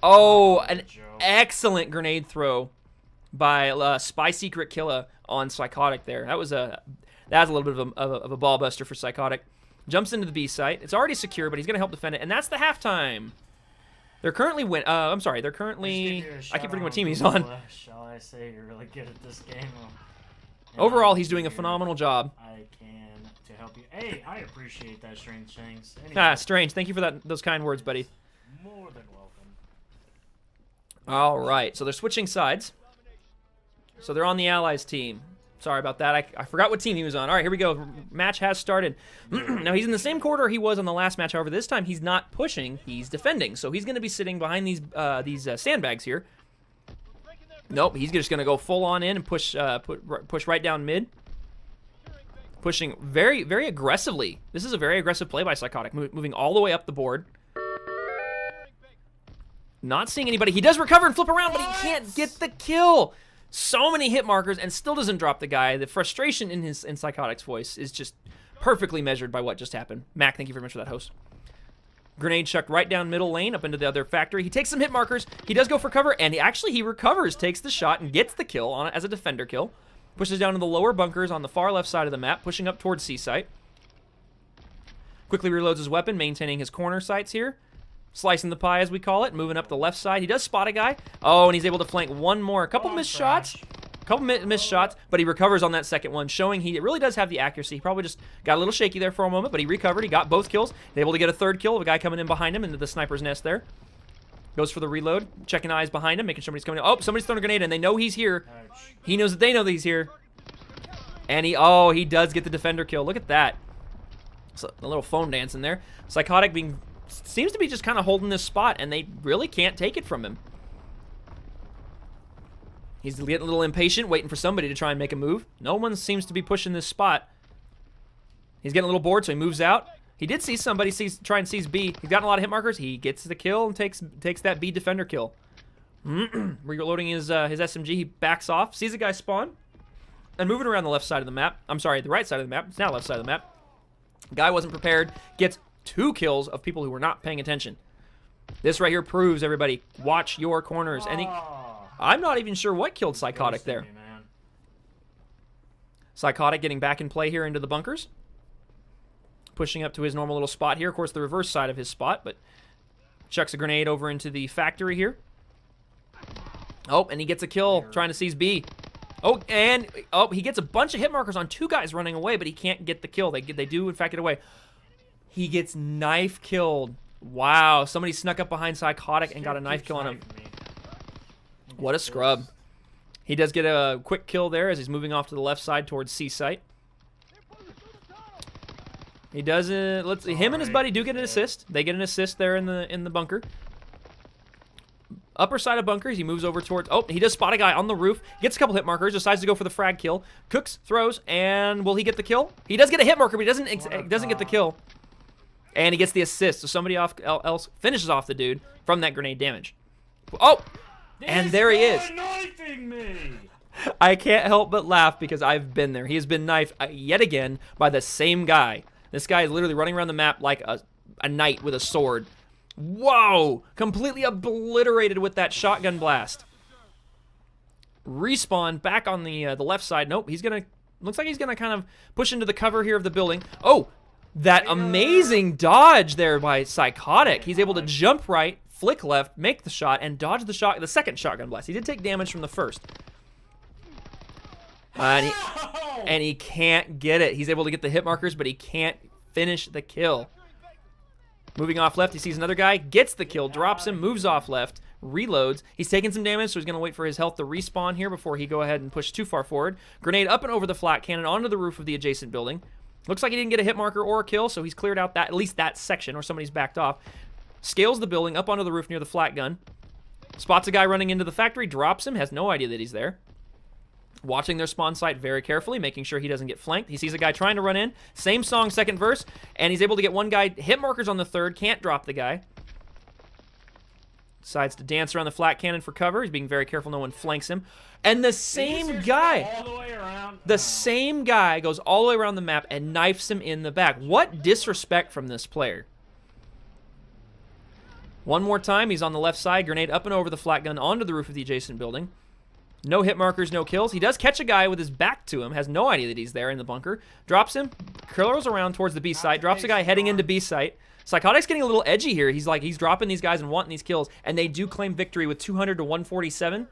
Oh, an excellent grenade throw by Spy Secret Killa on Psychotic there. That was a little bit of a ball buster for Psychotic. Jumps into the B site. It's already secure, but he's going to help defend it. And that's the halftime. They're currently I'm sorry. They're currently... I keep forgetting what team he's on. Shall I say you're really good at this game? Overall, he's doing a phenomenal job. I can to help you. Hey, I appreciate that, Strange Things. Anyway, Strange. Thank you for those kind words, buddy. More than welcome. All right. So they're switching sides. So they're on the Allies team. Sorry about that. I forgot what team he was on. All right, here we go. Match has started. Now, he's in the same corridor he was on the last match. However, this time he's not pushing. He's defending. So he's going to be sitting behind these sandbags here. Nope, he's just going to go full on in and push right down mid. Pushing very, very aggressively. This is a very aggressive play by Psychotic, moving all the way up the board. Not seeing anybody. He does recover and flip around, but he can't get the kill. So many hit markers and still doesn't drop the guy. The frustration in Psychotic's voice is just perfectly measured by what just happened. Mac, thank you very much for that, host. Grenade chucked right down middle lane up into the other factory. He takes some hit markers. He does go for cover, and he recovers, takes the shot, and gets the kill on it as a defender kill. Pushes down to the lower bunkers on the far left side of the map, pushing up towards C site. Quickly reloads his weapon, maintaining his corner sights here. Slicing the pie, as we call it, moving up the left side. He does spot a guy. Oh, and he's able to flank one more. A couple missed shots. But he recovers on that second one, showing he really does have the accuracy. He probably just got a little shaky there for a moment, but he recovered. He got both kills. He's able to get a third kill of a guy coming in behind him into the sniper's nest there. Goes for the reload, checking eyes behind him, making sure somebody's coming in. Oh, somebody's throwing a grenade, and they know he's here. He knows that they know that he's here. And he does get the defender kill. Look at that. So, a little phone dance in there. Psychotic seems to be just kind of holding this spot, and they really can't take it from him. He's getting a little impatient, waiting for somebody to try and make a move. No one seems to be pushing this spot. He's getting a little bored, so he moves out. He did see somebody try and seize B. He's gotten a lot of hit markers. He gets the kill and takes that B defender kill. Reloading his SMG. He backs off, sees a guy spawn. And moving around the left side of the map. I'm sorry, the right side of the map. It's now left side of the map. Guy wasn't prepared. Gets 2 kills of people who were not paying attention. This right here proves, everybody, watch your corners. And I'm not even sure what killed Psychotic there. Psychotic getting back in play here into the bunkers. Pushing up to his normal little spot here. Of course, the reverse side of his spot, but chucks a grenade over into the factory here. Oh, and he gets a kill trying to seize B. Oh, and he gets a bunch of hit markers on 2 guys running away, but he can't get the kill. They do, in fact, get away. He gets knife killed. Wow, somebody snuck up behind Psychotic and got a knife kill on him. What a scrub. He does get a quick kill there as he's moving off to the left side towards C site. He doesn't. Him and his buddy do get an assist. They get an assist there in the bunker. Upper side of bunkers, he moves over towards... Oh, he does spot a guy on the roof. Gets a couple hit markers, decides to go for the frag kill. Cooks, throws, and will he get the kill? He does get a hit marker, but he doesn't get the kill. And he gets the assist, so somebody else finishes off the dude from that grenade damage. Oh! And there he is. Knifing me. I can't help but laugh because I've been there. He has been knifed yet again by the same guy. This guy is literally running around the map like a knight with a sword. Whoa! Completely obliterated with that shotgun blast. Respawn back on the left side. Nope, he's gonna... Looks like he's gonna kind of push into the cover here of the building. Oh! That amazing dodge there by Psychotic. He's able to jump right, flick left, make the shot, and dodge the second shotgun blast. He did take damage from the first. And he can't get it. He's able to get the hit markers, but he can't finish the kill. Moving off left, he sees another guy, gets the kill, drops him, moves off left, reloads. He's taking some damage, so he's going to wait for his health to respawn here before he go ahead and push too far forward. Grenade up and over the flat cannon onto the roof of the adjacent building. Looks like he didn't get a hit marker or a kill, so he's cleared out at least that section, or somebody's backed off. Scales the building up onto the roof near the flat gun. Spots a guy running into the factory, drops him, has no idea that he's there. Watching their spawn site very carefully, making sure he doesn't get flanked. He sees a guy trying to run in. Same song, second verse. And he's able to get one guy hit markers on the third. Can't drop the guy. Decides to dance around the flat cannon for cover. He's being very careful no one flanks him. And the same guy, the same guy goes all the way around the map and knifes him in the back. What disrespect from this player. One more time, he's on the left side. Grenade up and over the flat gun onto the roof of the adjacent building. No hit markers, no kills. He does catch a guy with his back to him. Has no idea that he's there in the bunker. Drops him. Curls around towards the B site. Drops a guy heading into B site. Psychotic's getting a little edgy here. He's dropping these guys and wanting these kills. And they do claim victory with 200 to 147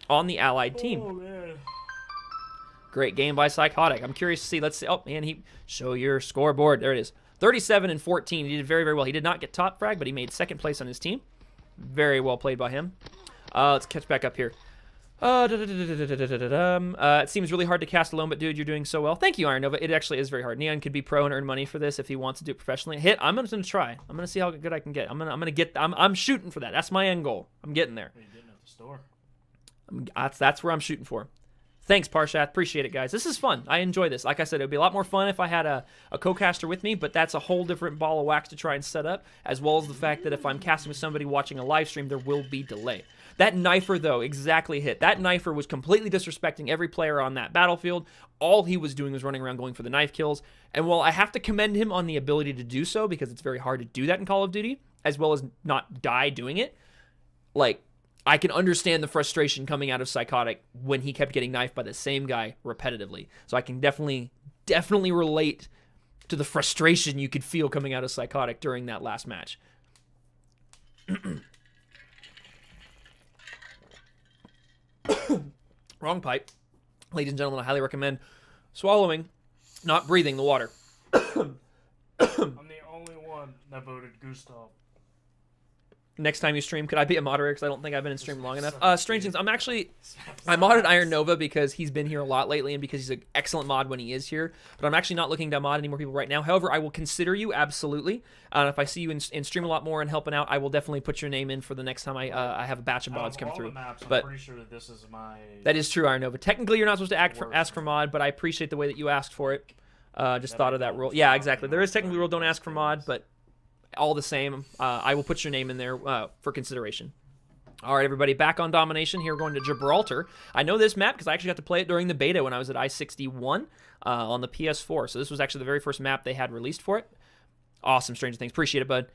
on the allied team. Oh, man. Great game by Psychotic. I'm curious to see. Let's see. Oh, man, show your scoreboard. There it is. 37 and 14. He did very, very well. He did not get top frag, but he made second place on his team. Very well played by him. Let's catch back up here. It seems really hard to cast alone, but dude, you're doing so well. Thank you, Iron Nova. It actually is very hard. Neon could be pro and earn money for this if he wants to do it professionally. I'm gonna try. I'm gonna see how good I can get. I'm shooting for that. That's my end goal. I'm getting there. What are you getting at the store? That's where I'm shooting for. Thanks, Parshath. Appreciate it, guys. This is fun. I enjoy this. Like I said, it would be a lot more fun if I had a co-caster with me, but that's a whole different ball of wax to try and set up, as well as the fact that if I'm casting with somebody watching a live stream, there will be delay. That knifer, though, exactly hit. That knifer was completely disrespecting every player on that battlefield. All he was doing was running around going for the knife kills. And while I have to commend him on the ability to do so, because it's very hard to do that in Call of Duty, as well as not die doing it, like, I can understand the frustration coming out of Psychotic when he kept getting knifed by the same guy repetitively. So I can definitely relate to the frustration you could feel coming out of Psychotic during that last match. Wrong pipe. Ladies and gentlemen, I highly recommend swallowing, not breathing the water. I'm the only one that voted Gustav. Next time you stream, could I be a moderator? Because I don't think I've been in stream long enough. Strange things. I modded Iron Nova because he's been here a lot lately and because he's an excellent mod when he is here. But I'm actually not looking to mod any more people right now. However, I will consider you, absolutely. If I see you in stream a lot more and helping out, I will definitely put your name in for the next time I have a batch of mods come through. Maps, but I'm pretty sure that this is my... That is true, Iron Nova. Technically, you're not supposed to ask for mod, but I appreciate the way that you asked for it. Just thought of that rule. Yeah, exactly. There is technically a rule, don't ask for mod, but... all the same, I will put your name in there for consideration. All right, everybody, back on domination here. We're going to Gibraltar. I know this map because I actually got to play it during the beta when I was at I-61 on the PS4. So this was actually the very first map they had released for it. Awesome, Stranger Things. Appreciate it, bud.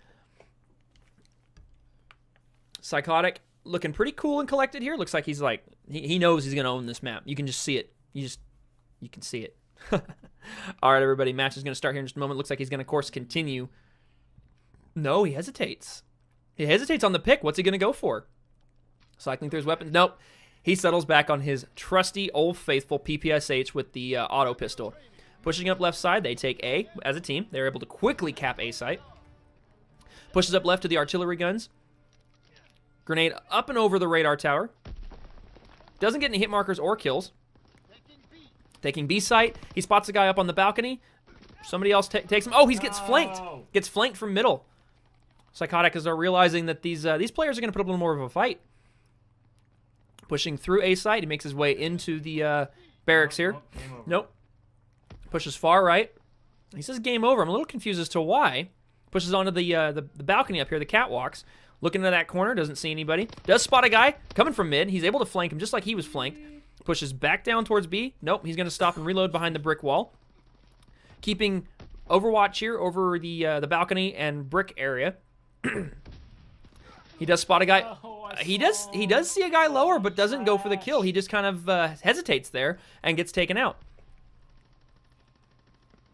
Psychotic looking pretty cool and collected here. Looks like he's like, he knows he's going to own this map. You can just see it. You can see it. All right, everybody, match is going to start here in just a moment. Looks like he's going to, of course, continue. No, he hesitates. He hesitates on the pick. What's he going to go for? Cycling through his weapons. Nope. He settles back on his trusty, old faithful PPSH with the auto pistol. Pushing up left side, they take A as a team. They're able to quickly cap A site. Pushes up left to the artillery guns. Grenade up and over the radar tower. Doesn't get any hit markers or kills. Taking B site. He spots a guy up on the balcony. Somebody else takes him. Oh, he gets flanked. Gets flanked from middle. Psychotic is realizing that these players are going to put up a little more of a fight. Pushing through A site, he makes his way into the barracks here. Nope. Pushes far right. He says game over. I'm a little confused as to why. Pushes onto the balcony up here, the catwalks. Looking into that corner, doesn't see anybody. Does spot a guy coming from mid. He's able to flank him just like he was flanked. Pushes back down towards B. Nope, he's going to stop and reload behind the brick wall. Keeping overwatch here over the balcony and brick area. He does spot a guy. He does see a guy lower, but doesn't go for the kill. He just kind of hesitates there and gets taken out.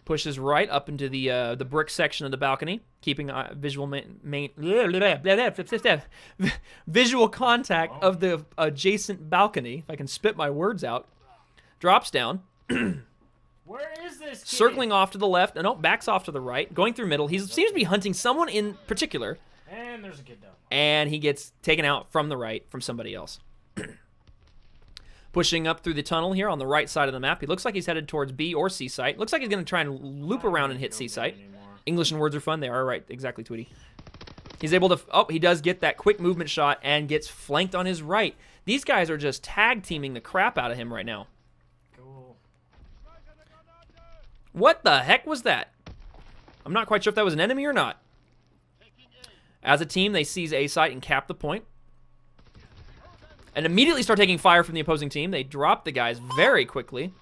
Pushes right up into the brick section of the balcony, keeping visual visual contact of the adjacent balcony. If I can spit my words out. Drops down. Where is this kid? Circling off to the left. No, backs off to the right. Going through middle. He seems to be hunting someone in particular. And there's a kid down. And he gets taken out from the right from somebody else. Pushing up through the tunnel here on the right side of the map. He looks like he's headed towards B or C site. Looks like he's going to try and loop around and hit C site. English and words are fun. They are right. Exactly, Tweety. He's able to... Oh, he does get that quick movement shot and gets flanked on his right. These guys are just tag teaming the crap out of him right now. Cool. What the heck was that? I'm not quite sure if that was an enemy or not. As a team, they seize A site and cap the point. And immediately start taking fire from the opposing team. They drop the guys very quickly.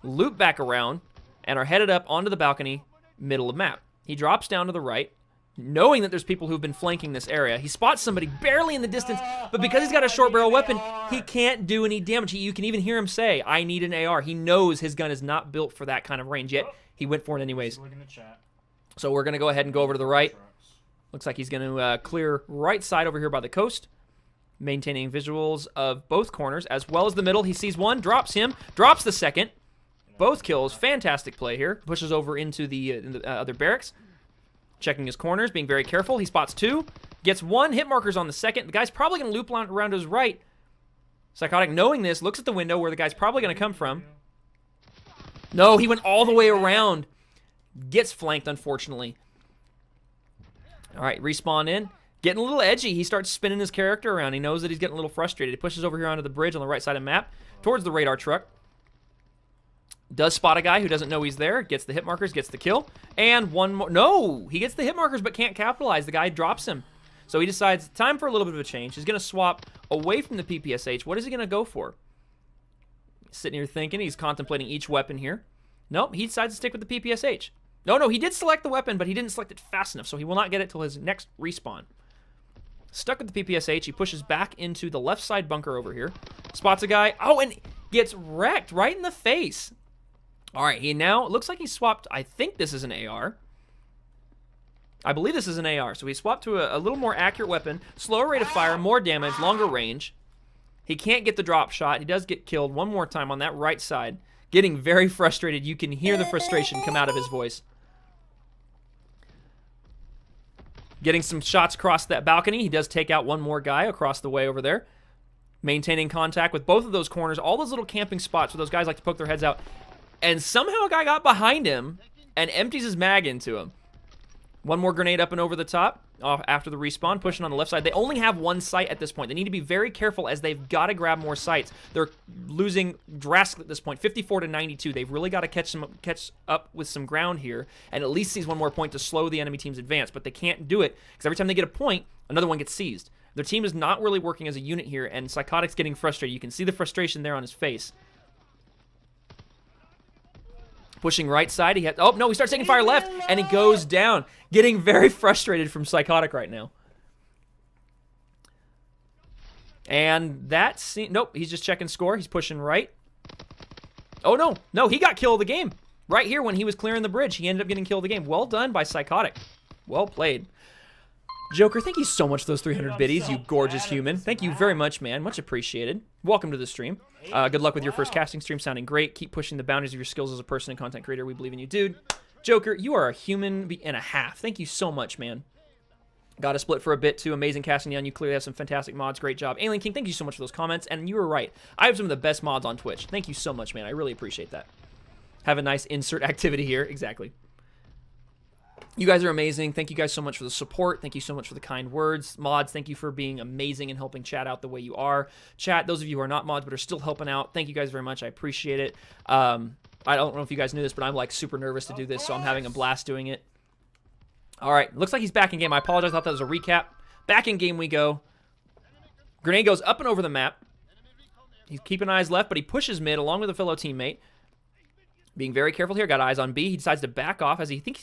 Loop back around. And are headed up onto the balcony, middle of map. He drops down to the right, knowing that there's people who've been flanking this area. He spots somebody barely in the distance, but because he's got a short barrel weapon, he can't do any damage. You can even hear him say, I need an AR. He knows his gun is not built for that kind of range, yet he went for it anyways. So we're going to go ahead and go over to the right. Looks like he's going to clear right side over here by the coast. Maintaining visuals of both corners as well as the middle. He sees one, drops him, drops the second. Both kills. Fantastic play here. Pushes over into the other barracks. Checking his corners, being very careful. He spots two. Gets one. Hit markers on the second. The guy's probably going to loop around to his right. Psychotic, knowing this, looks at the window where the guy's probably going to come from. No, he went all the way around. Gets flanked, unfortunately. All right, respawn in. Getting a little edgy. He starts spinning his character around. He knows that he's getting a little frustrated. He pushes over here onto the bridge on the right side of the map towards the radar truck. Does spot a guy who doesn't know he's there. Gets the hit markers, gets the kill. And one more. No! He gets the hit markers but can't capitalize. The guy drops him. So he decides, time for a little bit of a change. He's going to swap away from the PPSH. What is he going to go for? Sitting here thinking. He's contemplating each weapon here. Nope, he decides to stick with the PPSH. No, he did select the weapon, but he didn't select it fast enough, so he will not get it till his next respawn. Stuck with the PPSH, he pushes back into the left side bunker over here. Spots a guy. Oh, and gets wrecked right in the face. All right, he now, it looks like he swapped, I think this is an AR. I believe this is an AR. So he swapped to a little more accurate weapon. Slower rate of fire, more damage, longer range. He can't get the drop shot. He does get killed one more time on that right side. Getting very frustrated. You can hear the frustration come out of his voice. Getting some shots across that balcony. He does take out one more guy across the way over there. Maintaining contact with both of those corners. All those little camping spots where those guys like to poke their heads out. And somehow a guy got behind him and empties his mag into him. One more grenade up and over the top after the respawn, pushing on the left side. They only have one site at this point. They need to be very careful as they've got to grab more sites. They're losing drastically at this point, 54 to 92. They've really got to catch up with some ground here and at least seize one more point to slow the enemy team's advance. But they can't do it because every time they get a point, another one gets seized. Their team is not really working as a unit here, and Psychotic's getting frustrated. You can see the frustration there on his face. Pushing right side. Oh, no, he starts taking fire left, and he goes down. Getting very frustrated from Psychotic right now. And nope, he's just checking score. He's pushing right. Oh, no. No, he got kill of the game. Right here when he was clearing the bridge. He ended up getting kill of the game. Well done by Psychotic. Well played. Joker, thank you so much for those 300 biddies, you gorgeous human. Thank you very much, man. Much appreciated. Welcome to the stream. Good luck with your first casting stream. Sounding great. Keep pushing the boundaries of your skills as a person and content creator. We believe in you, dude. Joker, you are a human and a half. Thank you so much, man. Got a split for a bit, too. Amazing casting, Neon. You clearly have some fantastic mods. Great job. Alien King, thank you so much for those comments. And you were right. I have some of the best mods on Twitch. Thank you so much, man. I really appreciate that. Have a nice insert activity here. Exactly. You guys are amazing. Thank you guys so much for the support. Thank you so much for the kind words. Mods, thank you for being amazing and helping chat out the way you are. Chat, those of you who are not mods but are still helping out, thank you guys very much. I appreciate it. I don't know if you guys knew this, but I'm like super nervous to do this, so I'm having a blast doing it. All right, looks like he's back in game. I apologize, I thought that was a recap. Back in game we go. Grenade goes up and over the map. He's keeping eyes left, but he pushes mid along with a fellow teammate. Being very careful here. Got eyes on B. He decides to back off as I think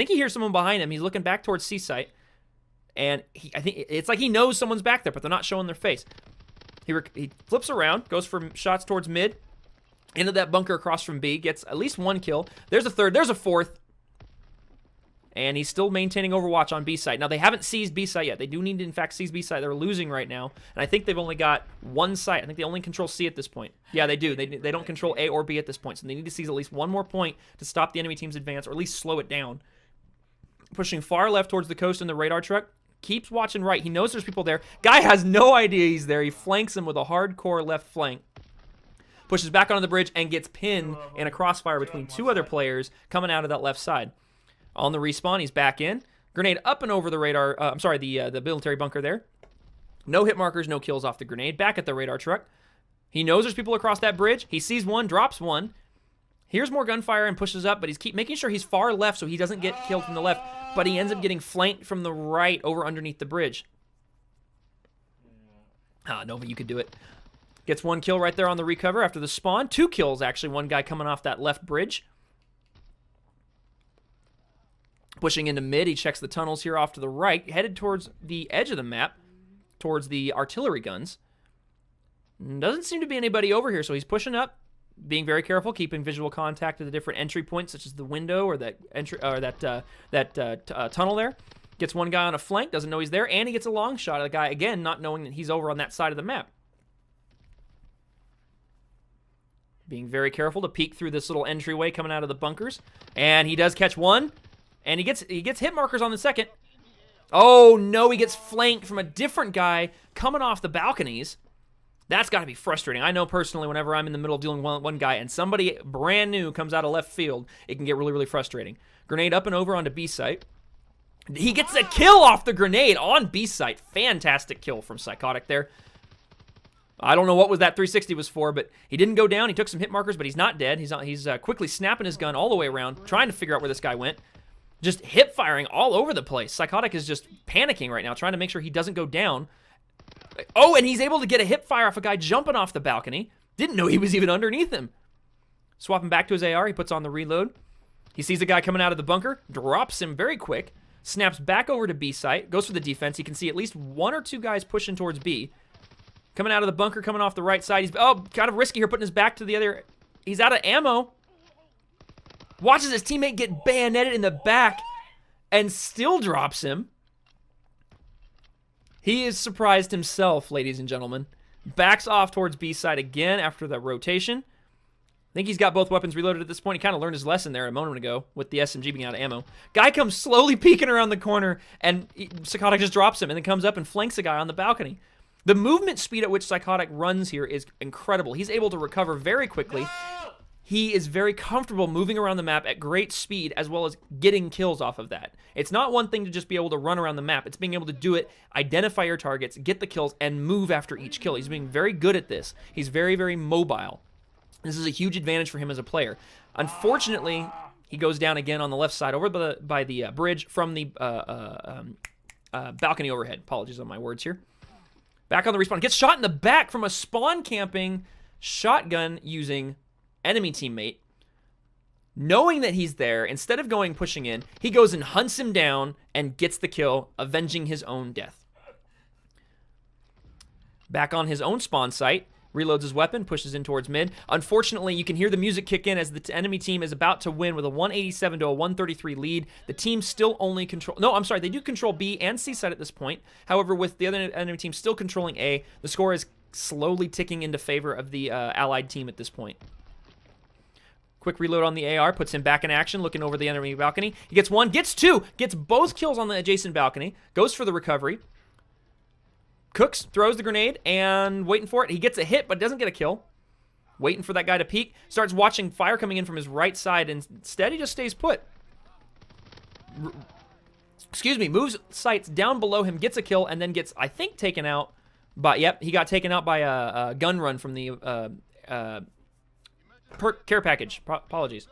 he hears someone behind him. He's looking back towards C site. And I think it's like he knows someone's back there, but they're not showing their face. He flips around, goes for shots towards mid. Into that bunker across from B. Gets at least one kill. There's a third. There's a fourth. And he's still maintaining Overwatch on B site. Now, they haven't seized B site yet. They do need to, in fact, seize B site. They're losing right now. And I think they've only got one site. I think they only control C at this point. Yeah, they do. They don't control A or B at this point. So they need to seize at least one more point to stop the enemy team's advance, or at least slow it down. Pushing far left towards the coast in the radar truck. Keeps watching right. He knows there's people there. Guy has no idea he's there. He flanks him with a hardcore left flank. Pushes back onto the bridge and gets pinned in a crossfire between two other players coming out of that left side. On the respawn, he's back in. Grenade up and over the radar. The military bunker there. No hit markers, no kills off the grenade. Back at the radar truck. He knows there's people across that bridge. He sees one, drops one. Hears more gunfire and pushes up, but he's making sure he's far left so he doesn't get killed from the left. But he ends up getting flanked from the right over underneath the bridge. Nova, you could do it. Gets one kill right there on the recover after the spawn. 2 kills, actually. One guy coming off that left bridge. Pushing into mid, he checks the tunnels here off to the right, headed towards the edge of the map, towards the artillery guns. Doesn't seem to be anybody over here, so he's pushing up, being very careful, keeping visual contact at the different entry points, such as the window or that tunnel there. Gets one guy on a flank, doesn't know he's there, and he gets a long shot at the guy, again, not knowing that he's over on that side of the map. Being very careful to peek through this little entryway coming out of the bunkers. And he does catch one. And he gets hit markers on the second. Oh, no, he gets flanked from a different guy coming off the balconies. That's got to be frustrating. I know personally whenever I'm in the middle of dealing with one guy and somebody brand new comes out of left field, it can get really, really frustrating. Grenade up and over onto B site. He gets a kill off the grenade on B site. Fantastic kill from Psychotic there. I don't know what that 360 was for, but he didn't go down. He took some hit markers, but he's not dead. He's quickly snapping his gun all the way around, trying to figure out where this guy went. Just hip firing all over the place. Psychotic is just panicking right now, trying to make sure he doesn't go down. Oh, and he's able to get a hip fire off a guy jumping off the balcony. Didn't know he was even underneath him. Swapping back to his AR, he puts on the reload. He sees a guy coming out of the bunker, drops him very quick, snaps back over to B site, goes for the defense. He can see at least 1 or 2 guys pushing towards B. Coming out of the bunker, coming off the right side. He's, kind of risky here, putting his back to the other. He's out of ammo. Watches his teammate get bayoneted in the back and still drops him. He is surprised himself, ladies and gentlemen. Backs off towards B side again after the rotation. I think he's got both weapons reloaded at this point. He kind of learned his lesson there a moment ago with the SMG being out of ammo. Guy comes slowly peeking around the corner, and Psychotic just drops him and then comes up and flanks a guy on the balcony. The movement speed at which Psychotic runs here is incredible. He's able to recover very quickly. He is very comfortable moving around the map at great speed as well as getting kills off of that. It's not one thing to just be able to run around the map. It's being able to do it, identify your targets, get the kills, and move after each kill. He's being very good at this. He's very, very mobile. This is a huge advantage for him as a player. Unfortunately, he goes down again on the left side over by the bridge from the balcony overhead. Apologies on my words here. Back on the respawn. Gets shot in the back from a spawn camping shotgun using enemy teammate. Knowing that he's there, instead of going pushing in, he goes and hunts him down and gets the kill, avenging his own death. Back on his own spawn site, reloads his weapon, pushes in towards mid. Unfortunately, you can hear the music kick in as the enemy team is about to win with a 187 to a 133 lead. The team still only control... No, I'm sorry. They do control B and C side at this point. However, with the other enemy team still controlling A, the score is slowly ticking into favor of the allied team at this point. Quick reload on the AR, puts him back in action, looking over the enemy balcony. He gets one, gets two, gets both kills on the adjacent balcony, goes for the recovery. Cooks, throws the grenade, and waiting for it. He gets a hit, but doesn't get a kill. Waiting for that guy to peek. Starts watching fire coming in from his right side, and instead he just stays put. Moves sights down below him, gets a kill, and then gets, I think, taken out by... Yep, he got taken out by a gun run from the care package. Apologies.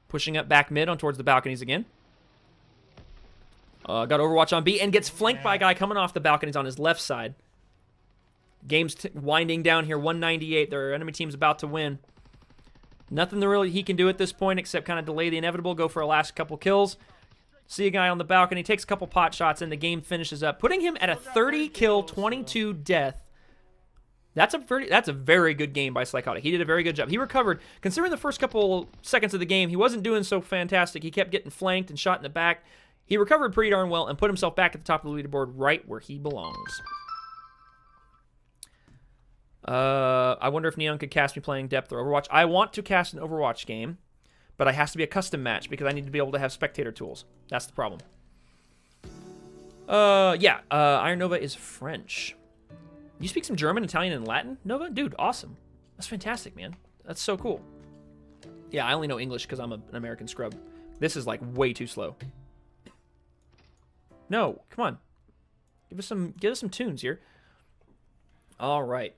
Pushing up back mid on towards the balconies again. Got Overwatch on B and gets flanked by a guy coming off the balconies on his left side. Game's winding down here, 198. Their enemy team's about to win. Nothing really he can do at this point except kind of delay the inevitable, go for a last couple kills. See a guy on the balcony, takes a couple pot shots, and the game finishes up, putting him at a 30 kill, 22 death. That's a very good game by Psychotic. He did a very good job. He recovered. Considering the first couple seconds of the game, he wasn't doing so fantastic. He kept getting flanked and shot in the back. He recovered pretty darn well and put himself back at the top of the leaderboard right where he belongs. I wonder if Neon could cast me playing Depth or Overwatch. I want to cast an Overwatch game, but it has to be a custom match because I need to be able to have spectator tools. That's the problem. Iron Nova is French. You speak some German, Italian, and Latin, Nova? Dude, awesome. That's fantastic, man. That's so cool. Yeah, I only know English because I'm an American scrub. This is like way too slow. No, come on. Give us some tunes here. All right.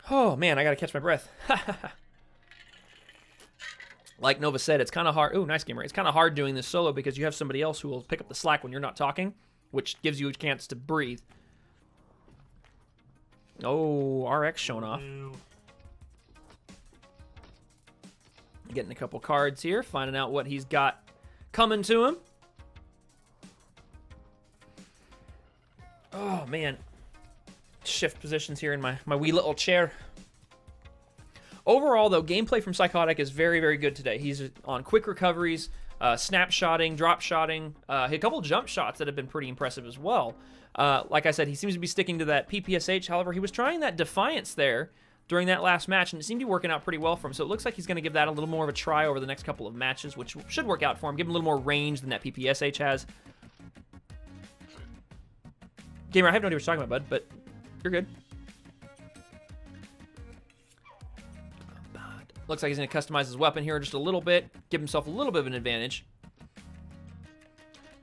Oh man, I gotta catch my breath. Like Nova said, it's kind of hard. Ooh, nice gamer. It's kind of hard doing this solo because you have somebody else who will pick up the slack when you're not talking, which gives you a chance to breathe. Oh, RX showing off. Getting a couple cards here, finding out what he's got coming to him. Oh, man. Shift positions here in my wee little chair. Overall, though, gameplay from Psychotic is very, very good today. He's on quick recoveries, snapshotting, drop shotting, a couple jump shots that have been pretty impressive as well. Like I said, he seems to be sticking to that PPSH. However, he was trying that Defiance there during that last match, and it seemed to be working out pretty well for him. So it looks like he's going to give that a little more of a try over the next couple of matches, which should work out for him. Give him a little more range than that PPSH has. Gamer, I have no idea what you're talking about, bud, but you're good. Looks like he's going to customize his weapon here just a little bit, give himself a little bit of an advantage.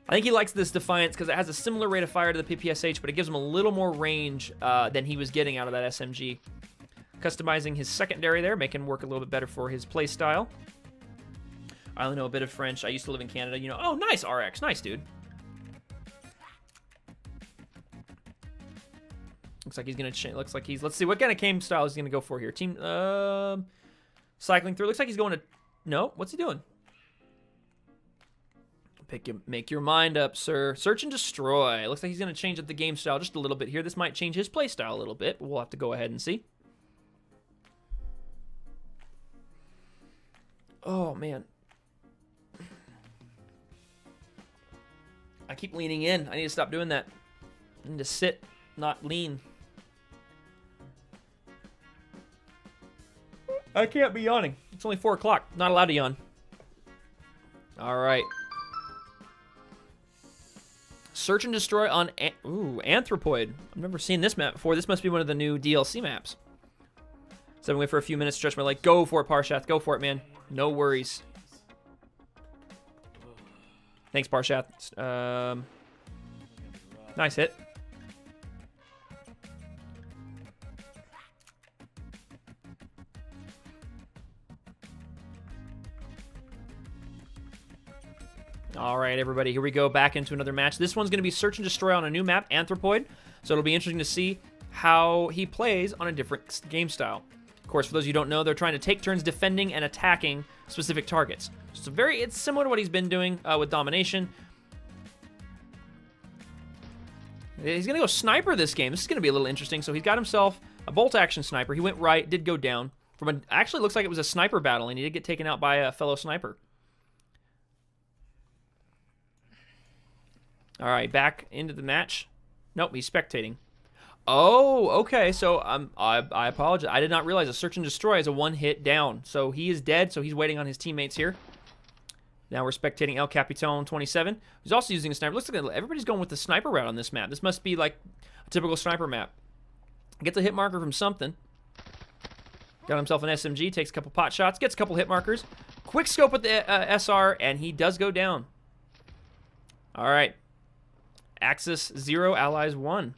I think he likes this Defiance because it has a similar rate of fire to the PPSH, but it gives him a little more range than he was getting out of that SMG. Customizing his secondary there, making it work a little bit better for his playstyle. I only know a bit of French. I used to live in Canada, you know. Oh, nice, RX. Nice, dude. Looks like he's going to change. Looks like he's... Let's see, what kind of game style is he going to go for here? Team... cycling through. Looks like he's going to... No, what's he doing? Make your mind up, sir. Search and destroy. Looks like he's going to change up the game style just a little bit here. This might change his play style a little bit. We'll have to go ahead and see. Oh, man. I keep leaning in. I need to stop doing that. I need to sit, not lean. I can't be yawning. It's only 4 o'clock. Not allowed to yawn. All right. Search and destroy on... Anthropoid. I've never seen this map before. This must be one of the new DLC maps. So I'm wait for a few minutes, stretch my leg. Go for it, Parshath. Go for it, man. No worries. Thanks, Parshath. Nice hit. All right, everybody, here we go back into another match. This one's going to be Search and Destroy on a new map, Anthropoid. So it'll be interesting to see how he plays on a different game style. Of course, for those of you who don't know, they're trying to take turns defending and attacking specific targets. So it's similar to what he's been doing with Domination. He's going to go Sniper this game. This is going to be a little interesting. So he's got himself a bolt-action Sniper. He went right, did go down. Actually, looks like it was a sniper battle, and he did get taken out by a fellow sniper. All right, back into the match. Nope, he's spectating. Oh, okay. So I apologize. I did not realize a Search and Destroy is a one-hit down. So he is dead, so he's waiting on his teammates here. Now we're spectating El Capitan 27, who's also using a sniper. Looks like everybody's going with the sniper route on this map. This must be like a typical sniper map. Gets a hit marker from something. Got himself an SMG, takes a couple pot shots, gets a couple hit markers. Quick scope with the SR, and he does go down. All right. Axis 0, Allies 1.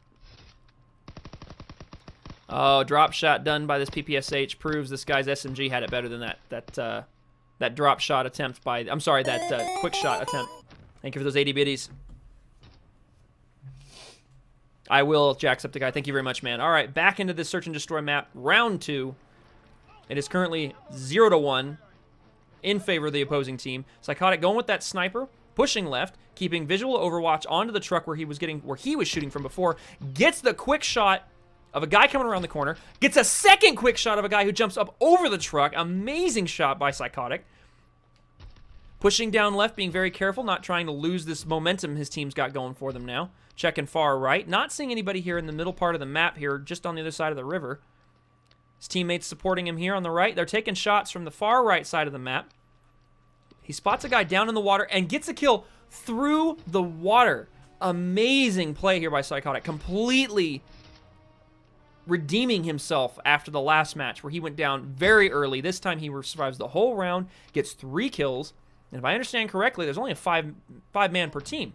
Oh, drop shot done by this PPSH proves this guy's SMG had it better than that drop shot attempt by... I'm sorry, that quick shot attempt. Thank you for those 80 biddies. I will, Jacksepticeye. Thank you very much, man. All right, back into this Search and Destroy map. Round 2. It is currently 0-1 in favor of the opposing team. Psychotic going with that sniper, pushing left, keeping visual overwatch onto the truck where he was shooting from before. Gets the quick shot of a guy coming around the corner. Gets a second quick shot of a guy who jumps up over the truck. Amazing shot by Psychotic. Pushing down left, being very careful, not trying to lose this momentum his team's got going for them now. Checking far right. Not seeing anybody here in the middle part of the map here, just on the other side of the river. His teammates supporting him here on the right. They're taking shots from the far right side of the map. He spots a guy down in the water and gets a kill through the water. Amazing play here by Psychotic. Completely redeeming himself after the last match where he went down very early. This time he survives the whole round, gets 3 kills. And if I understand correctly, there's only a five-man per team.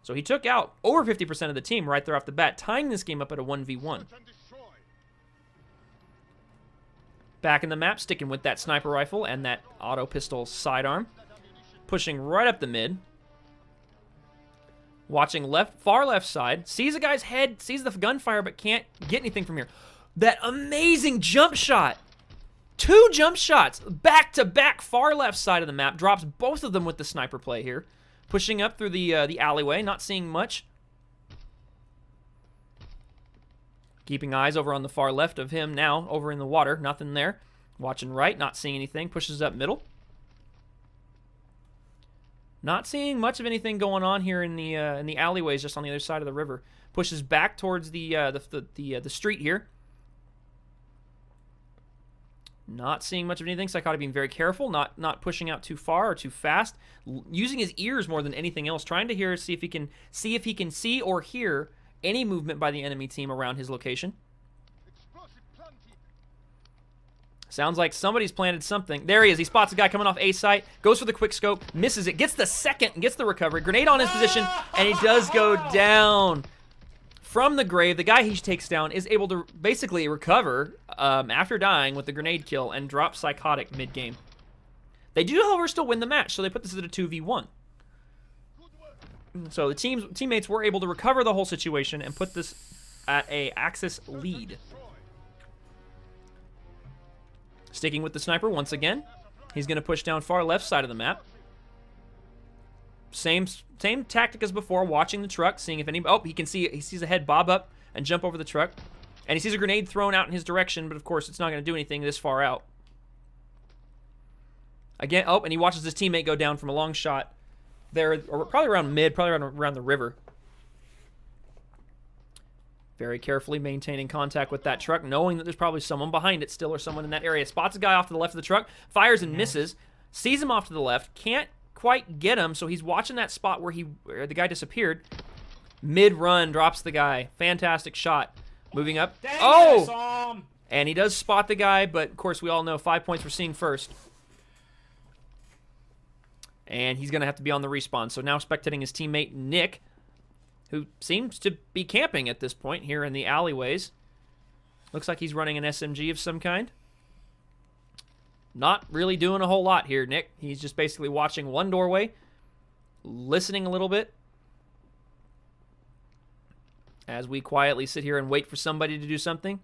So he took out over 50% of the team right there off the bat, tying this game up at a 1v1. Back in the map, sticking with that sniper rifle and that auto pistol sidearm. Pushing right up the mid. Watching far left side. Sees a guy's head, sees the gunfire, but can't get anything from here. That amazing jump shot. 2 jump shots, back-to-back far left side of the map. Drops both of them with the sniper play here. Pushing up through the alleyway, not seeing much. Keeping eyes over on the far left of him now, over in the water, nothing there. Watching right, not seeing anything. Pushes up middle. Not seeing much of anything going on here in the alleyways, just on the other side of the river. Pushes back towards the street here. Not seeing much of anything. Psychotic being very careful, not pushing out too far or too fast. Using his ears more than anything else, trying to see if he can see or hear any movement by the enemy team around his location. Sounds like somebody's planted something. There he is. He spots a guy coming off A site, goes for the quick scope, misses it, gets the second, gets the recovery. Grenade on his position, and he does go down from the grave. The guy he takes down is able to basically recover after dying with the grenade kill and drop Psychotic mid-game. They do, however, still win the match, so they put this at a 2v1. So the teammates were able to recover the whole situation and put this at a Axis lead. Sticking with the sniper once again. He's going to push down far left side of the map. Same tactic as before, watching the truck, seeing if anybody... Oh, he sees a head bob up and jump over the truck. And he sees a grenade thrown out in his direction, but of course it's not going to do anything this far out. Again, oh, and he watches his teammate go down from a long shot there, or probably around mid, probably around the river. Very carefully maintaining contact with that truck, knowing that there's probably someone behind it still or someone in that area. Spots a guy off to the left of the truck, fires and misses, sees him off to the left, can't quite get him, so he's watching that spot where the guy disappeared. Mid-run, drops the guy. Fantastic shot. Moving up. Dang, oh! I saw him. And he does spot the guy, but of course we all know 5 points for seeing first. And he's going to have to be on the respawn. So now spectating his teammate, Nick, who seems to be camping at this point here in the alleyways. Looks like he's running an SMG of some kind. Not really doing a whole lot here, Nick. He's just basically watching one doorway, listening a little bit as we quietly sit here and wait for somebody to do something.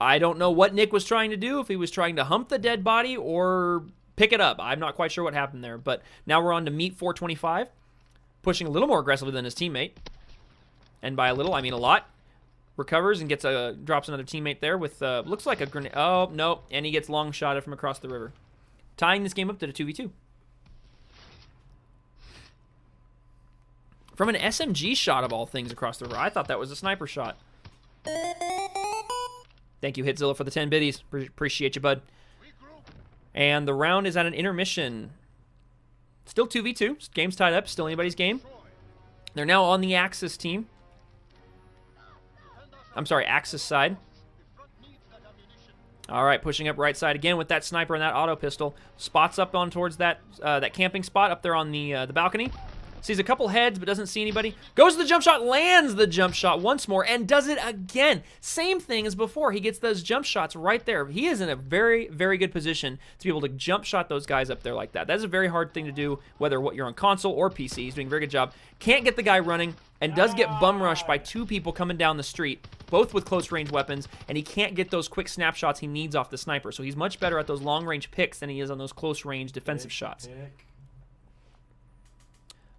I don't know what Nick was trying to do, if he was trying to hump the dead body or pick it up. I'm not quite sure what happened there, but now we're on to meet 425, pushing a little more aggressively than his teammate. And by a little, I mean a lot. Recovers and drops another teammate there with, looks like a grenade. Oh, no, and he gets long shotted from across the river. Tying this game up to the 2v2. From an SMG shot of all things across the river. I thought that was a sniper shot. Thank you, Hitzilla, for the 10 biddies. Appreciate you, bud. And the round is at an intermission. Still 2v2. Game's tied up. Still anybody's game. They're now on the Axis team. I'm sorry, Axis side. All right, pushing up right side again with that sniper and that auto pistol. Spots up on towards that that camping spot up there on the balcony. Sees a couple heads but doesn't see anybody. Goes to the jump shot, lands the jump shot once more, and does it again. Same thing as before. He gets those jump shots right there. He is in a very, very good position to be able to jump shot those guys up there like that. That's a very hard thing to do, whether you're on console or PC. He's doing a very good job. Can't get the guy running, and does get bum rushed by 2 people coming down the street, both with close range weapons, and he can't get those quick snapshots he needs off the sniper. So he's much better at those long range picks than he is on those close range defensive shots.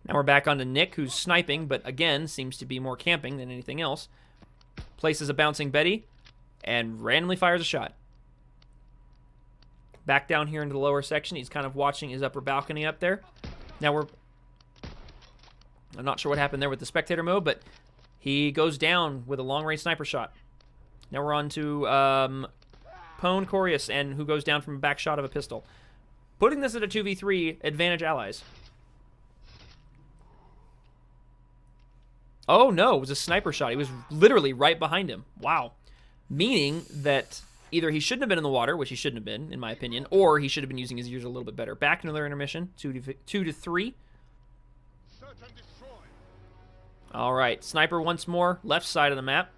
Now we're back on to Nick, who's sniping, but again, seems to be more camping than anything else. Places a bouncing Betty, and randomly fires a shot. Back down here into the lower section, he's kind of watching his upper balcony up there. Now I'm not sure what happened there with the spectator mode, but he goes down with a long-range sniper shot. Now we're on to Pone Corius, and who goes down from a back shot of a pistol. Putting this at a 2v3, advantage allies. Oh, no, it was a sniper shot. He was literally right behind him. Wow. Meaning that either he shouldn't have been in the water, which he shouldn't have been, in my opinion, or he should have been using his ears a little bit better. Back into their intermission, 2-3. All right, sniper once more, left side of the map.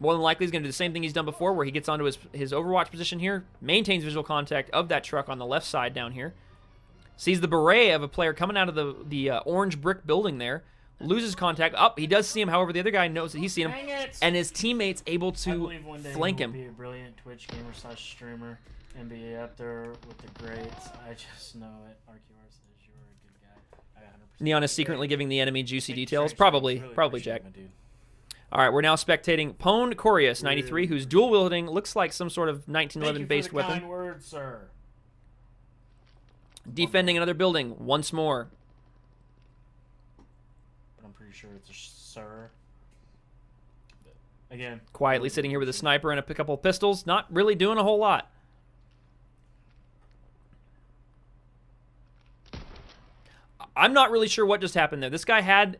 More than likely, he's going to do the same thing he's done before, where he gets onto his Overwatch position here, maintains visual contact of that truck on the left side down here, sees the beret of a player coming out of the orange brick building there, loses contact. Up, he does see him. However, the other guy knows that he's seen him, and his teammate's able to flank him. Be a brilliant Twitch gamer / streamer and be up there with the greats. I just know it. RQR says you're a good guy. I 100%. Neon is secretly giving the enemy juicy details. Probably Jack. All right, we're now spectating Pone Corius, 93, who's dual wielding. Looks like some sort of 1911 based weapon. Kind words, sir. Defending another building once more. Sure it's a sir. But again, quietly sitting here with a sniper and a couple of pistols, not really doing a whole lot. I'm not really sure what just happened there. This guy had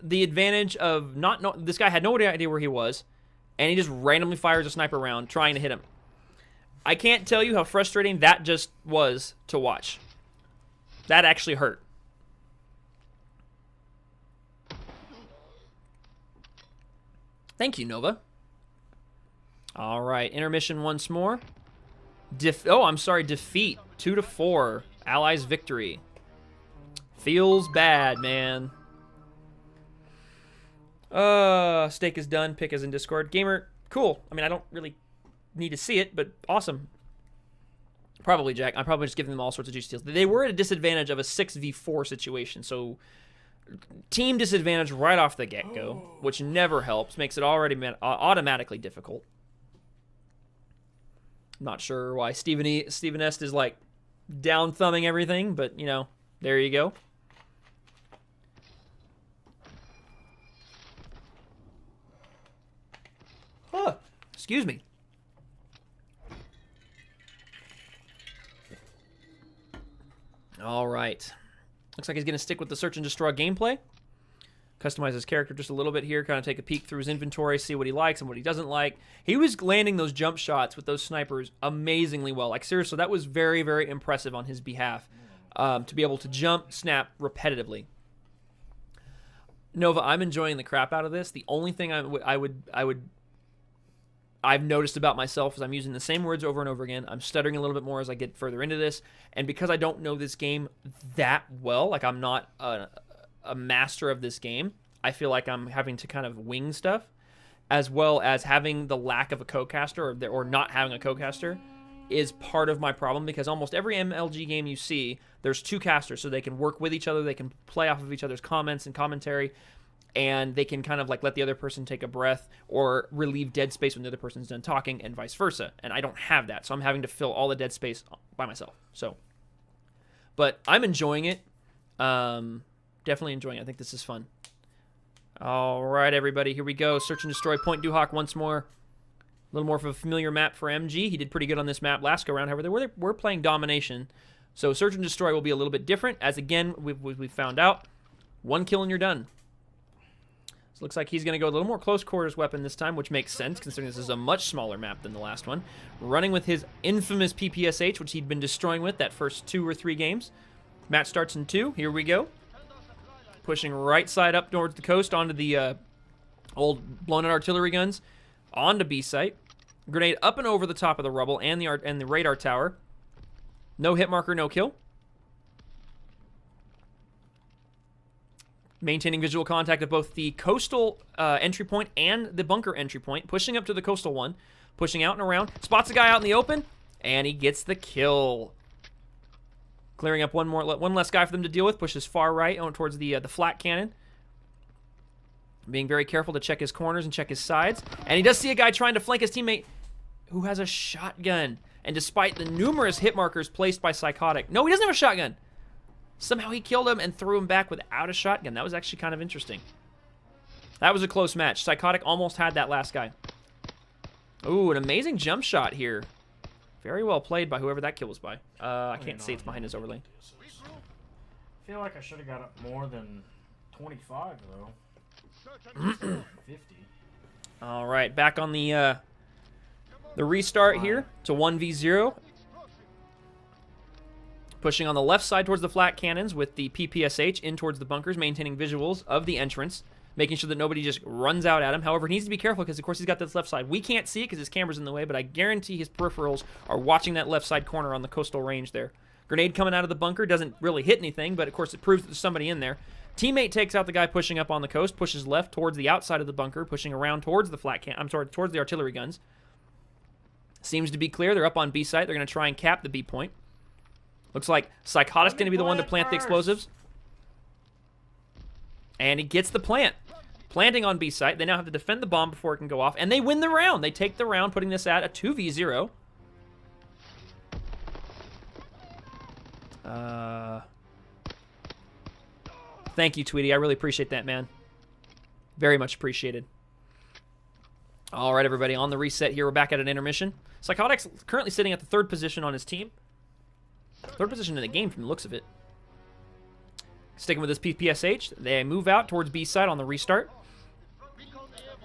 the advantage of this guy had no idea where he was, and he just randomly fires a sniper round trying to hit him. I can't tell you how frustrating that just was to watch. That actually hurt. Thank you, Nova. All right, intermission once more. Defeat 2-4. Allies victory. Feels bad, man. Stake is done. Pick is in Discord. Gamer, cool. I mean, I don't really need to see it, but awesome. Probably, Jack. I'm probably just giving them all sorts of juicy deals. They were at a disadvantage of a 6v4 situation, so team disadvantage right off the get-go, which never helps. Makes it already automatically difficult. Not sure why Steven Est is like down-thumbing everything, but, you know, there you go. Huh. Excuse me. All right. Looks like he's going to stick with the search and destroy gameplay. Customize his character just a little bit here. Kind of take a peek through his inventory, see what he likes and what he doesn't like. He was landing those jump shots with those snipers amazingly well. Like, seriously, that was very, very impressive on his behalf. To be able to jump, snap repetitively. Nova, I'm enjoying the crap out of this. The only thing I would I've noticed about myself is I'm using the same words over and over again. I'm stuttering a little bit more as I get further into this. And because I don't know this game that well, like I'm not a master of this game, I feel like I'm having to kind of wing stuff, as well as having the lack of a co-caster or not having a co-caster is part of my problem, because almost every MLG game you see, there's 2 casters, so they can work with each other, they can play off of each other's comments and commentary, and they can kind of like let the other person take a breath or relieve dead space when the other person's done talking, and vice versa. And I don't have that, so I'm having to fill all the dead space by myself. So, but I'm enjoying it. Definitely enjoying it. I think this is fun. All right, everybody, here we go. Search and destroy Point Duhawk once more. A little more of a familiar map for MG. He did pretty good on this map last go-round. However, we're playing domination. So search and destroy will be a little bit different, as again, we found out. 1 kill and you're done. So looks like he's going to go a little more close quarters weapon this time, which makes sense considering this is a much smaller map than the last one. Running with his infamous PPSH, which he'd been destroying with that first 2 or 3 games. Match starts in 2. Here we go. Pushing right side up towards the coast onto the old blown-out artillery guns. Onto B site. Grenade up and over the top of the rubble and the radar tower. No hit marker, no kill. Maintaining visual contact at both the coastal entry point and the bunker entry point. Pushing up to the coastal one. Pushing out and around. Spots a guy out in the open. And he gets the kill. Clearing up one less guy for them to deal with. Pushes far right on towards the flat cannon. Being very careful to check his corners and check his sides. And he does see a guy trying to flank his teammate who has a shotgun. And despite the numerous hit markers placed by Psychotic... No, he doesn't have a shotgun. Somehow he killed him and threw him back without a shotgun. That was actually kind of interesting. That was a close match. Psychotic almost had that last guy. Ooh, an amazing jump shot here. Very well played by whoever that kill was by. I can't see, it's behind his overlay. I feel like I should have got up more than 25, though. 50. All right, back on the restart here to 1v0. Pushing on the left side towards the flat cannons with the PPSH in towards the bunkers, maintaining visuals of the entrance, making sure that nobody just runs out at him. However, he needs to be careful because, of course, he's got this left side. We can't see it because his camera's in the way, but I guarantee his peripherals are watching that left side corner on the coastal range there. Grenade coming out of the bunker, doesn't really hit anything, but, of course, it proves that there's somebody in there. Teammate takes out the guy pushing up on the coast, pushes left towards the outside of the bunker, pushing around towards the towards the artillery guns. Seems to be clear. They're up on B site. They're going to try and cap the B point. Looks like Psychotic's going to be the one to plant the explosives. And he gets the plant. Planting on B site. They now have to defend the bomb before it can go off. And they win the round. They take the round, putting this at a 2v0. Thank you, Tweety. I really appreciate that, man. Very much appreciated. All right, everybody. On the reset here, we're back at an intermission. Psychotic's currently sitting at the 3rd position on his team. 3rd position in the game from the looks of it. Sticking with his PPSH, they move out towards B side on the restart.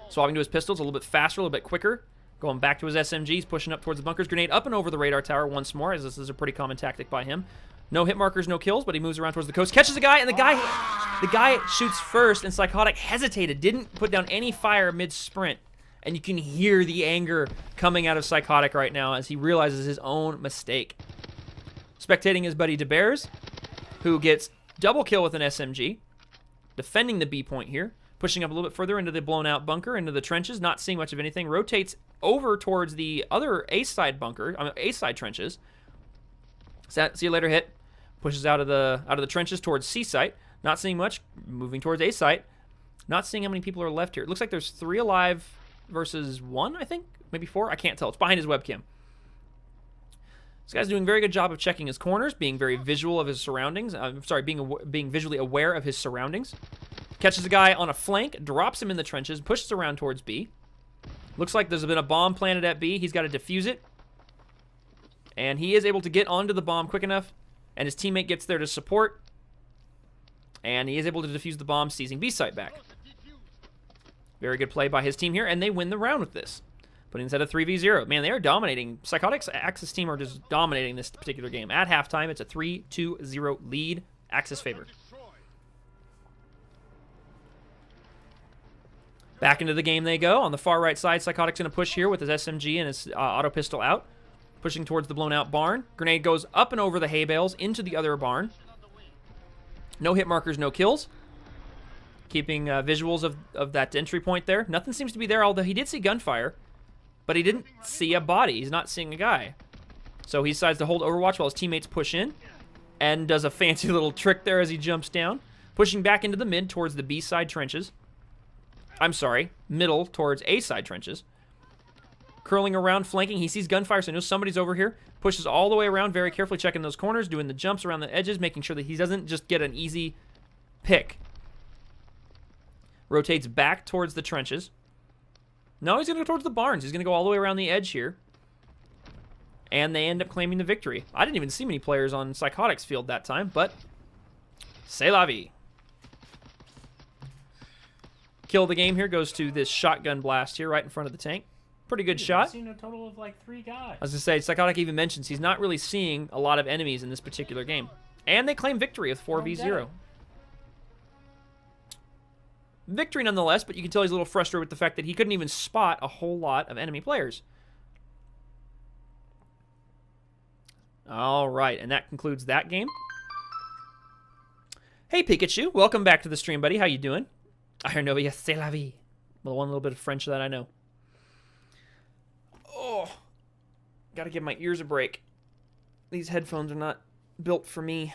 Swapping to his pistols a little bit faster, a little bit quicker. Going back to his SMGs, pushing up towards the bunkers. Grenade up and over the radar tower once more, as this is a pretty common tactic by him. No hit markers, no kills, but he moves around towards the coast. Catches a guy, and the guy shoots first, and Psychotic hesitated. Didn't put down any fire mid-sprint. And you can hear the anger coming out of Psychotic right now as he realizes his own mistake. Spectating his buddy DeBears, who gets double kill with an SMG. Defending the B point here. Pushing up a little bit further into the blown out bunker, into the trenches, not seeing much of anything. Rotates over towards the other A-side bunker, A-side trenches. See you later, hit. Pushes out of the trenches towards C site. Not seeing much. Moving towards A site. Not seeing how many people are left here. It looks like there's 3 alive versus 1, I think. Maybe 4. I can't tell. It's behind his webcam. This guy's doing a very good job of checking his corners, being very visual of his surroundings. I'm sorry, being visually aware of his surroundings. Catches a guy on a flank, drops him in the trenches, pushes around towards B. Looks like there's been a bomb planted at B. He's got to defuse it. And he is able to get onto the bomb quick enough. And his teammate gets there to support. And he is able to defuse the bomb, seizing B site back. Very good play by his team here, and they win the round with this. Putting this at a 3v0. Man, they are dominating. Psychotic's Axis team are just dominating this particular game. At halftime, it's a 3-2-0 lead. Axis favor. Back into the game they go. On the far right side, Psychotic's going to push here with his SMG and his auto pistol out. Pushing towards the blown out barn. Grenade goes up and over the hay bales into the other barn. No hit markers, no kills. Keeping visuals of that entry point there. Nothing seems to be there, although he did see gunfire. But he didn't see a body. He's not seeing a guy. So he decides to hold Overwatch while his teammates push in. And does a fancy little trick there as he jumps down. Pushing back into the mid towards the B side trenches. I'm sorry, middle towards A side trenches. Curling around, flanking. He sees gunfire, so he knows somebody's over here. Pushes all the way around, very carefully checking those corners, doing the jumps around the edges, making sure that he doesn't just get an easy pick. Rotates back towards the trenches. No, he's going to go towards the barns. He's going to go all the way around the edge here. And they end up claiming the victory. I didn't even see many players on Psychotic's field that time, but c'est la vie. Kill of the game here goes to this shotgun blast here right in front of the tank. Pretty good shot. I've seen a total of like 3 guys. I was going to say, Psychotic even mentions he's not really seeing a lot of enemies in this particular game. And they claim victory with 4v0. Victory nonetheless, but you can tell he's a little frustrated with the fact that he couldn't even spot a whole lot of enemy players. All right, and that concludes that game. Hey, Pikachu. Welcome back to the stream, buddy. How you doing? Iron Nova, yes, c'est la vie. Well, one little bit of French that I know. Oh, gotta give my ears a break. These headphones are not built for me.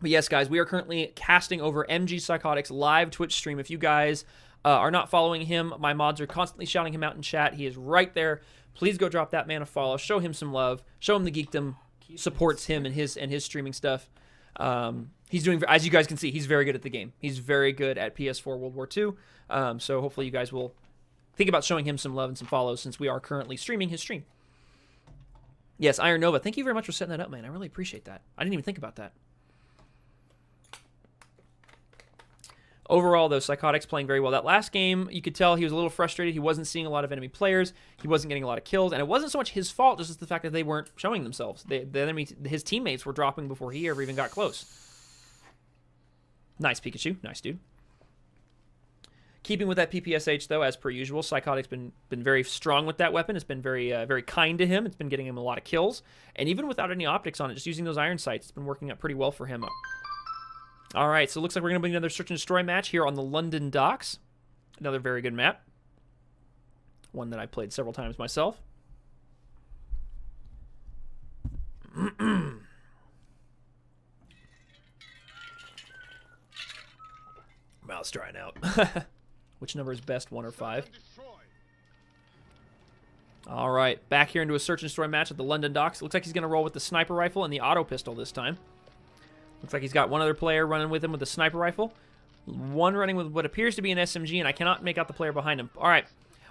But yes, guys, we are currently casting over MGPsychotic's live Twitch stream. If you guys are not following him, my mods are constantly shouting him out in chat. He is right there. Please go drop that man a follow. Show him some love. Show him the geekdom supports him and his streaming stuff. He's doing, as you guys can see, he's very good at the game. He's very good at PS4 World War II. So hopefully you guys will think about showing him some love and some follows since we are currently streaming his stream. Yes, Iron Nova, thank you very much for setting that up, man. I really appreciate that. I didn't even think about that. Overall, though, Psychotic's playing very well. That last game, you could tell he was a little frustrated. He wasn't seeing a lot of enemy players. He wasn't getting a lot of kills. And it wasn't so much his fault, just the fact that they weren't showing themselves. His teammates were dropping before he ever even got close. Nice, Pikachu. Nice, dude. Keeping with that PPSH, though, as per usual, Psychotic's been very strong with that weapon. It's been very kind to him. It's been getting him a lot of kills. And even without any optics on it, just using those iron sights, it's been working out pretty well for him. All right, so it looks like we're going to bring another search and destroy match here on the London docks. Another very good map. One that I played several times myself. Mouse drying out. Which number is best, 1 or 5? All right, back here into a search and destroy match at the London docks. It looks like he's going to roll with the sniper rifle and the auto pistol this time. Looks like he's got one other player running with him with a sniper rifle. One running with what appears to be an SMG, and I cannot make out the player behind him. All right.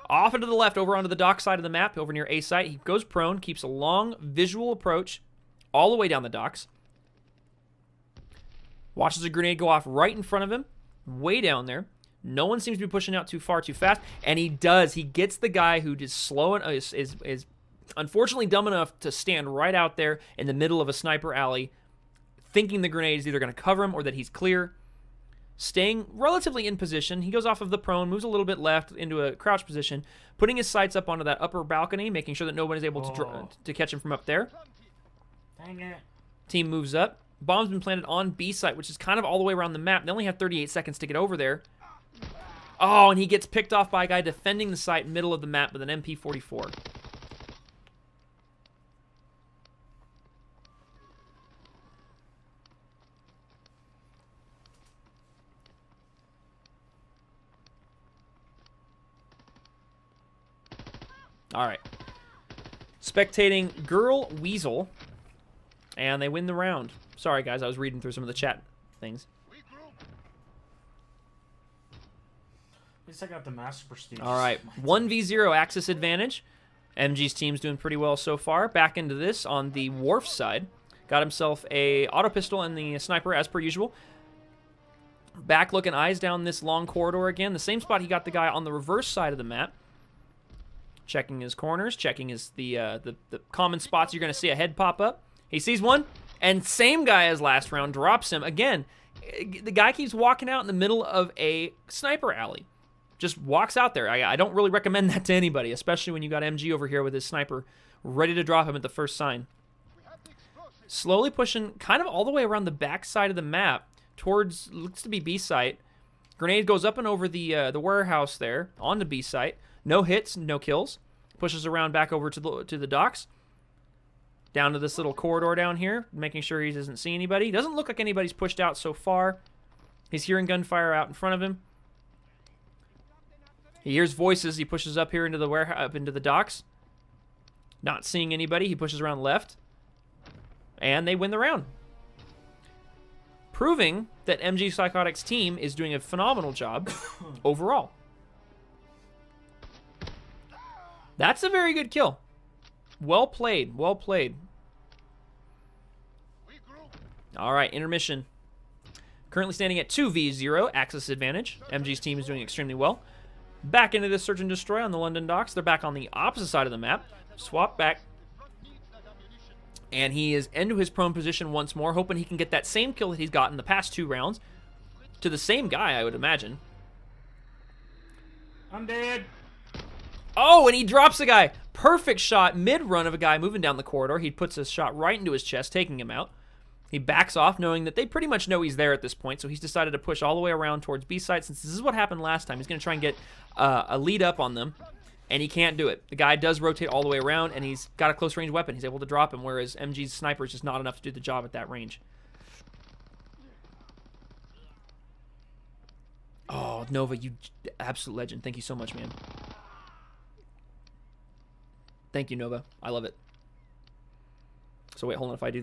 Off and to the left, over onto the dock side of the map, over near A site. He goes prone, keeps a long visual approach all the way down the docks. Watches a grenade go off right in front of him, way down there. No one seems to be pushing out too far, too fast, and he does. He gets the guy who is slow and is unfortunately dumb enough to stand right out there in the middle of a sniper alley, thinking the grenade is either going to cover him or that he's clear. Staying relatively in position, he goes off of the prone, moves a little bit left into a crouch position, putting his sights up onto that upper balcony, making sure that no one is able to catch him from up there. Dang it. Team moves up. Bomb's been planted on B site, which is kind of all the way around the map. They only have 38 seconds to get over there. Oh, and he gets picked off by a guy defending the site middle of the map with an MP44. All right. Spectating Girl Weasel, and they win the round. Sorry, guys, I was reading through some of the chat things. Let's check out the Master Prestige. All right, 1v0 Axis advantage. MG's team's doing pretty well so far. Back into this on the Wharf side. Got himself a auto pistol and the sniper as per usual. Back looking eyes down this long corridor again. The same spot he got the guy on the reverse side of the map. Checking his corners, checking his the common spots you're going to see a head pop up. He sees one, and same guy as last round drops him. Again, The guy keeps walking out in the middle of a sniper alley. Just walks out there. I don't really recommend that to anybody, especially when you got MG over here with his sniper ready to drop him at the first sign. Slowly pushing kind of all the way around the back side of the map towards, looks to be B site. Grenade goes up and over the warehouse there onto B site. No hits, no kills. Pushes around back over to the docks. Down to this little corridor down here, making sure he doesn't see anybody. Doesn't look like anybody's pushed out so far. He's hearing gunfire out in front of him. He hears voices. He pushes up here into the warehouse, up into the docks. Not seeing anybody. He pushes around left. And they win the round. Proving that MGPsychotic's team is doing a phenomenal job overall. That's a very good kill. Well played. Well played. All right, intermission. Currently standing at 2v0, Axis advantage. MG's team is doing extremely well. Back into this search and destroy on the London docks. They're back on the opposite side of the map. Swap back. And he is into his prone position once more, hoping he can get that same kill that he's gotten the past 2 rounds. To the same guy, I would imagine. I'm dead. Oh, and he drops the guy. Perfect shot, mid-run of a guy moving down the corridor. He puts a shot right into his chest, taking him out. He backs off, knowing that they pretty much know he's there at this point, so he's decided to push all the way around towards B site. Since this is what happened last time, he's going to try and get a lead up on them, and he can't do it. The guy does rotate all the way around, and he's got a close-range weapon. He's able to drop him, whereas MG's sniper is just not enough to do the job at that range. Oh, Nova, you absolute legend. Thank you so much, man. Thank you, Nova. I love it. So wait, hold on. If I do